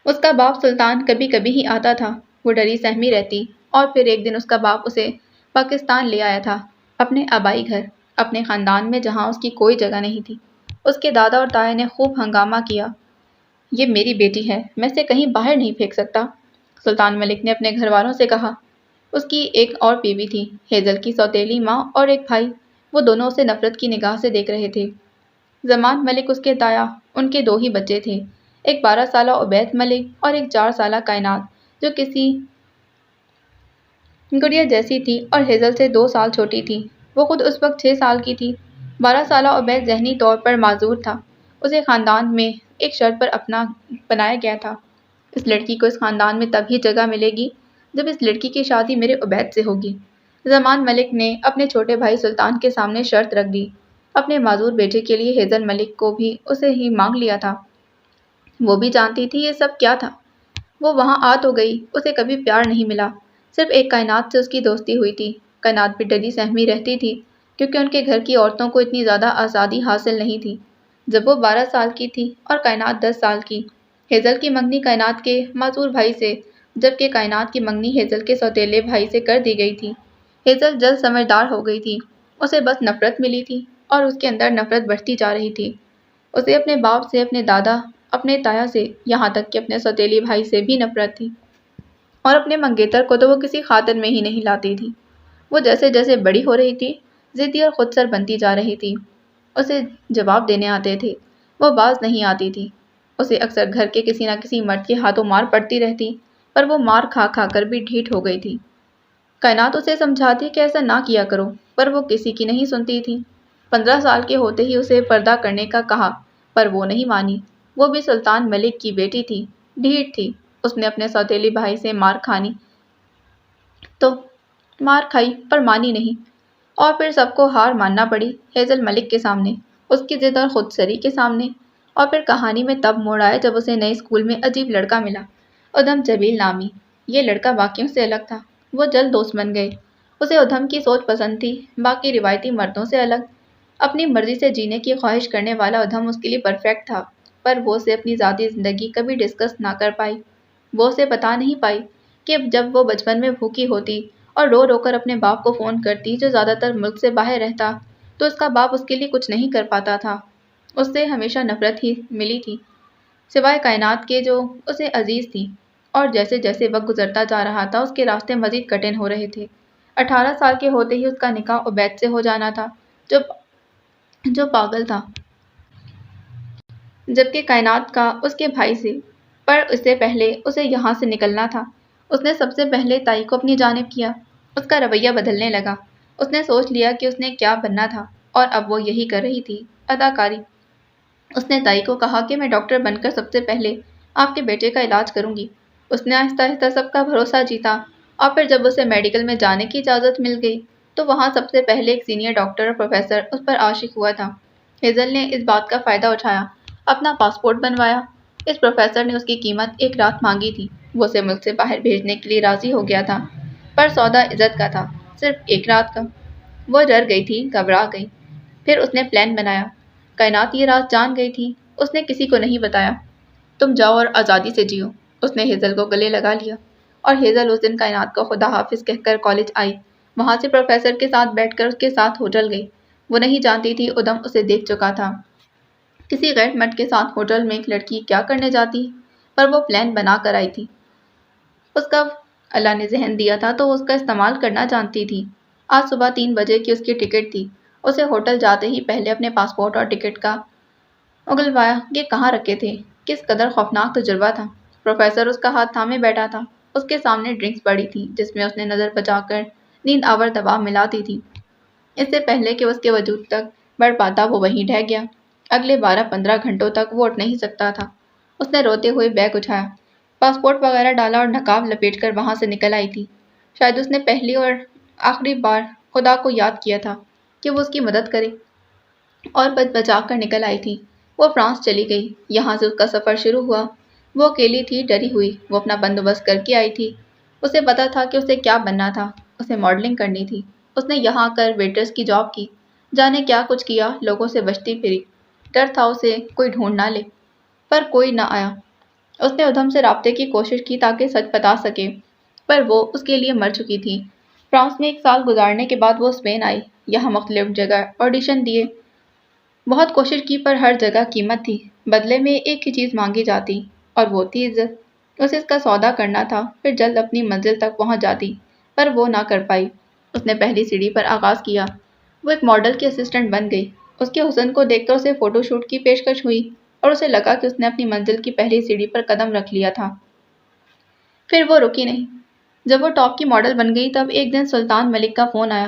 اس کا باپ سلطان کبھی کبھی ہی آتا تھا۔ وہ ڈری سہمی رہتی، اور پھر ایک دن اس کا باپ اسے پاکستان لے آیا تھا، اپنے آبائی گھر، اپنے خاندان میں جہاں اس کی کوئی جگہ نہیں تھی۔ اس کے دادا اور تایا نے خوب ہنگامہ کیا۔ یہ میری بیٹی ہے، میں اسے کہیں باہر نہیں پھینک سکتا، سلطان ملک نے اپنے گھر والوں سے کہا۔ اس کی ایک اور بیوی تھی، ہیزل کی سوتیلی ماں، اور ایک بھائی۔ وہ دونوں اسے نفرت کی نگاہ سے دیکھ رہے تھے۔ زمان ملک اس کے تایا، ان کے 2 ہی بچے تھے، ایک 12 سالہ عبید ملک اور ایک 4 سالہ کائنات، جو کسی گڑیا جیسی تھی اور ہیزل سے 2 سال چھوٹی تھی۔ وہ خود اس وقت 6 سال کی تھی۔ 12 سالہ عبید ذہنی طور پر معذور تھا۔ اسے خاندان میں ایک شرط پر اپنا بنایا گیا تھا۔ اس لڑکی کو اس خاندان میں تب ہی جگہ ملے گی جب اس لڑکی کی شادی میرے عبید سے ہوگی۔ زمان ملک نے اپنے چھوٹے بھائی سلطان کے سامنے شرط رکھ دی۔ اپنے معذور بیٹے کے لیے ہیزل ملک کو بھی اسے ہی مانگ لیا تھا۔ وہ بھی جانتی تھی یہ سب کیا تھا۔ وہ وہاں آ تو گئی، اسے کبھی پیار نہیں ملا، صرف ایک کائنات سے اس کی دوستی ہوئی تھی۔ کائنات بھی ڈری سہمی رہتی تھی کیونکہ ان کے گھر کی عورتوں کو اتنی زیادہ آزادی حاصل نہیں تھی۔ جب وہ 12 سال کی تھی اور کائنات 10 سال کی، ہیزل کی منگنی کائنات کے معذور بھائی سے، جبکہ کائنات کی منگنی ہیزل کے سوتیلے بھائی سے کر دی گئی تھی۔ ہیزل جلد سمجھدار ہو گئی تھی، اسے بس نفرت ملی تھی اور اس کے اندر نفرت بڑھتی جا رہی تھی۔ اسے اپنے باپ سے، اپنے دادا، اپنے تایا سے، یہاں تک کہ اپنے سوتیلی بھائی سے بھی نفرت تھی، اور اپنے منگیتر کو تو وہ کسی خاطر میں ہی نہیں لاتی تھی۔ وہ جیسے جیسے بڑی ہو رہی تھی، ضدی اور خود سر بنتی جا رہی تھی۔ اسے جواب دینے آتے تھے، وہ باز نہیں آتی تھی۔ اسے اکثر گھر کے کسی نہ کسی مرد کے ہاتھوں مار پڑتی رہتی، پر وہ مار کھا کھا کر بھی ڈھیٹ ہو گئی تھی۔ کائنات اسے سمجھاتی کہ ایسا نہ کیا کرو، پر وہ کسی کی نہیں سنتی تھی۔ 15 سال کے ہوتے ہی اسے پردہ کرنے کا کہا، پر وہ نہیں مانی۔ وہ بھی سلطان ملک کی بیٹی تھی، ڈھیٹ تھی۔ اس نے اپنے سوتیلی بھائی سے مار کھانی تو مار کھائی، پر مانی نہیں، اور پھر سب کو ہار ماننا پڑی، ہیزل ملک کے سامنے، اس کی ضد اور خود سری کے سامنے۔ اور پھر کہانی میں تب موڑ آیا جب اسے نئے اسکول میں عجیب لڑکا ملا، ادھم جبیل نامی۔ یہ لڑکا باقیوں سے الگ تھا، وہ جلد دوست بن گئے۔ اسے ادھم کی سوچ پسند تھی، باقی روایتی مردوں سے الگ، اپنی مرضی سے جینے کی خواہش کرنے والا ادھم اس کے لیے پرفیکٹ تھا۔ پر وہ اسے اپنی ذاتی زندگی کبھی ڈسکس نہ کر پائی۔ وہ اسے بتا نہیں پائی کہ جب وہ بچپن میں بھوکی ہوتی اور رو رو کر اپنے باپ کو فون کرتی جو زیادہ تر ملک سے باہر رہتا، تو اس کا باپ اس کے لیے کچھ نہیں کر پاتا تھا۔ اس سے ہمیشہ نفرت ہی ملی تھی، سوائے کائنات کے جو اسے عزیز تھی۔ اور جیسے جیسے وقت گزرتا جا رہا تھا اس کے راستے مزید کٹھن ہو رہے تھے۔ 18 سال کے ہوتے ہی اس کا نکاح عبید سے ہو جانا تھا جو پاگل تھا، جبکہ کائنات کا اس کے بھائی سے، پر اس سے پہلے اسے یہاں سے نکلنا تھا۔ اس نے سب سے پہلے تائی کو اپنی جانب کیا۔ اس کا رویہ بدلنے لگا۔ اس نے سوچ لیا کہ اس نے کیا بننا تھا، اور اب وہ یہی کر رہی تھی، اداکاری۔ اس نے تائی کو کہا کہ میں ڈاکٹر بن کر سب سے پہلے آپ کے بیٹے کا علاج کروں گی۔ اس نے آہستہ آہستہ سب کا بھروسہ جیتا، اور پھر جب اسے میڈیکل میں جانے کی اجازت مل گئی تو وہاں سب سے پہلے ایک سینئر ڈاکٹر اور پروفیسر اس پر عاشق ہوا تھا۔ ہیزل نے اس بات کا فائدہ اٹھایا، اپنا پاسپورٹ بنوایا۔ اس پروفیسر نے اس کی قیمت 1 رات مانگی تھی۔ وہ اسے ملک سے باہر بھیجنے کے لیے راضی ہو گیا تھا، پر سودا عزت کا تھا، صرف 1 رات کا۔ وہ ڈر گئی تھی، گھبرا گئی۔ پھر اس نے پلان بنایا۔ کائنات یہ راز جان گئی تھی، اس نے کسی کو نہیں بتایا۔ تم جاؤ اور آزادی سے جیو۔ اس نے ہیزل کو گلے لگا لیا، اور ہیزل اس دن کائنات کو خدا حافظ کہہ کر کالج آئی۔ وہاں سے پروفیسر کے ساتھ بیٹھ کر اس کے ساتھ ہوٹل گئی۔ وہ نہیں جانتی تھی ادھم اسے دیکھ چکا تھا۔ کسی غیر مرد کے ساتھ ہوٹل میں ایک لڑکی کیا کرنے جاتی، پر وہ پلان بنا کر آئی تھی۔ اس کا اللہ نے ذہن دیا تھا تو وہ اس کا استعمال کرنا جانتی تھی۔ آج صبح 3 بجے کی اس کی ٹکٹ تھی۔ اسے ہوٹل جاتے ہی پہلے اپنے پاسپورٹ اور ٹکٹ کا اگلوایا۔ یہ کہاں رکھے تھے؟ کس قدر خوفناک تجربہ تھا۔ پروفیسر اس کا ہاتھ تھامے بیٹھا تھا۔ اس کے سامنے ڈرنکس پڑی تھی جس میں اس نے نظر بچا کر نیند آور دوا ملاتی تھی۔ اس سے پہلے کہ اس کے وجود تک بڑھ پاتا وہ وہیں ڈھہ گیا۔ اگلے 12-15 گھنٹوں تک وہ اٹھ نہیں سکتا تھا۔ اس نے روتے ہوئے بیگ اٹھایا، پاسپورٹ وغیرہ ڈالا اور نقاب لپیٹ کر وہاں سے نکل آئی تھی۔ شاید اس نے پہلی اور آخری بار خدا کو یاد کیا تھا کہ وہ اس کی مدد کرے، اور بچ بچا کر نکل آئی تھی۔ وہ فرانس چلی گئی، یہاں سے اس کا سفر شروع ہوا۔ وہ اکیلی تھی، ڈری ہوئی۔ وہ اپنا بندوبست کر کے آئی تھی۔ اسے پتا تھا کہ اسے کیا بننا تھا۔ اسے ماڈلنگ کرنی تھی۔ اس نے یہاں کر ویٹرس کی جاب کی، جانے کیا کچھ کیا، لوگوں سے بچتی پھری۔ ڈر تھا اسے کوئی ڈھونڈ نہ لے، پر کوئی نہ آیا۔ اس نے ادھم سے رابطے کی کوشش کی تاکہ سچ بتا سکے، پر وہ اس کے لیے مر چکی تھی۔ فرانس میں 1 سال گزارنے کے بعد وہ اسپین آئی، یہاں مختلف جگہ آڈیشن دیے، بہت کوشش کی، پر ہر جگہ قیمت تھی۔ بدلے میں ایک ہی چیز مانگی جاتی، اور وہ تھی عزت۔ اسے اس کا سودا کرنا تھا، پھر جلد اپنی منزل تک پہنچ جاتی، پر وہ نہ کر پائی۔ اس نے پہلی سیڑھی پر آغاز کیا۔ وہ ایک ماڈل کی اسسٹنٹ بن گئی۔ اس کے حسن کو دیکھ کر اسے فوٹو شوٹ کی پیشکش ہوئی، اور اسے لگا کہ اس نے اپنی منزل کی پہلی سیڑھی پر قدم رکھ لیا تھا۔ پھر وہ رکی نہیں۔ جب وہ ٹاپ کی ماڈل بن گئی تب ایک دن سلطان ملک کا فون آیا۔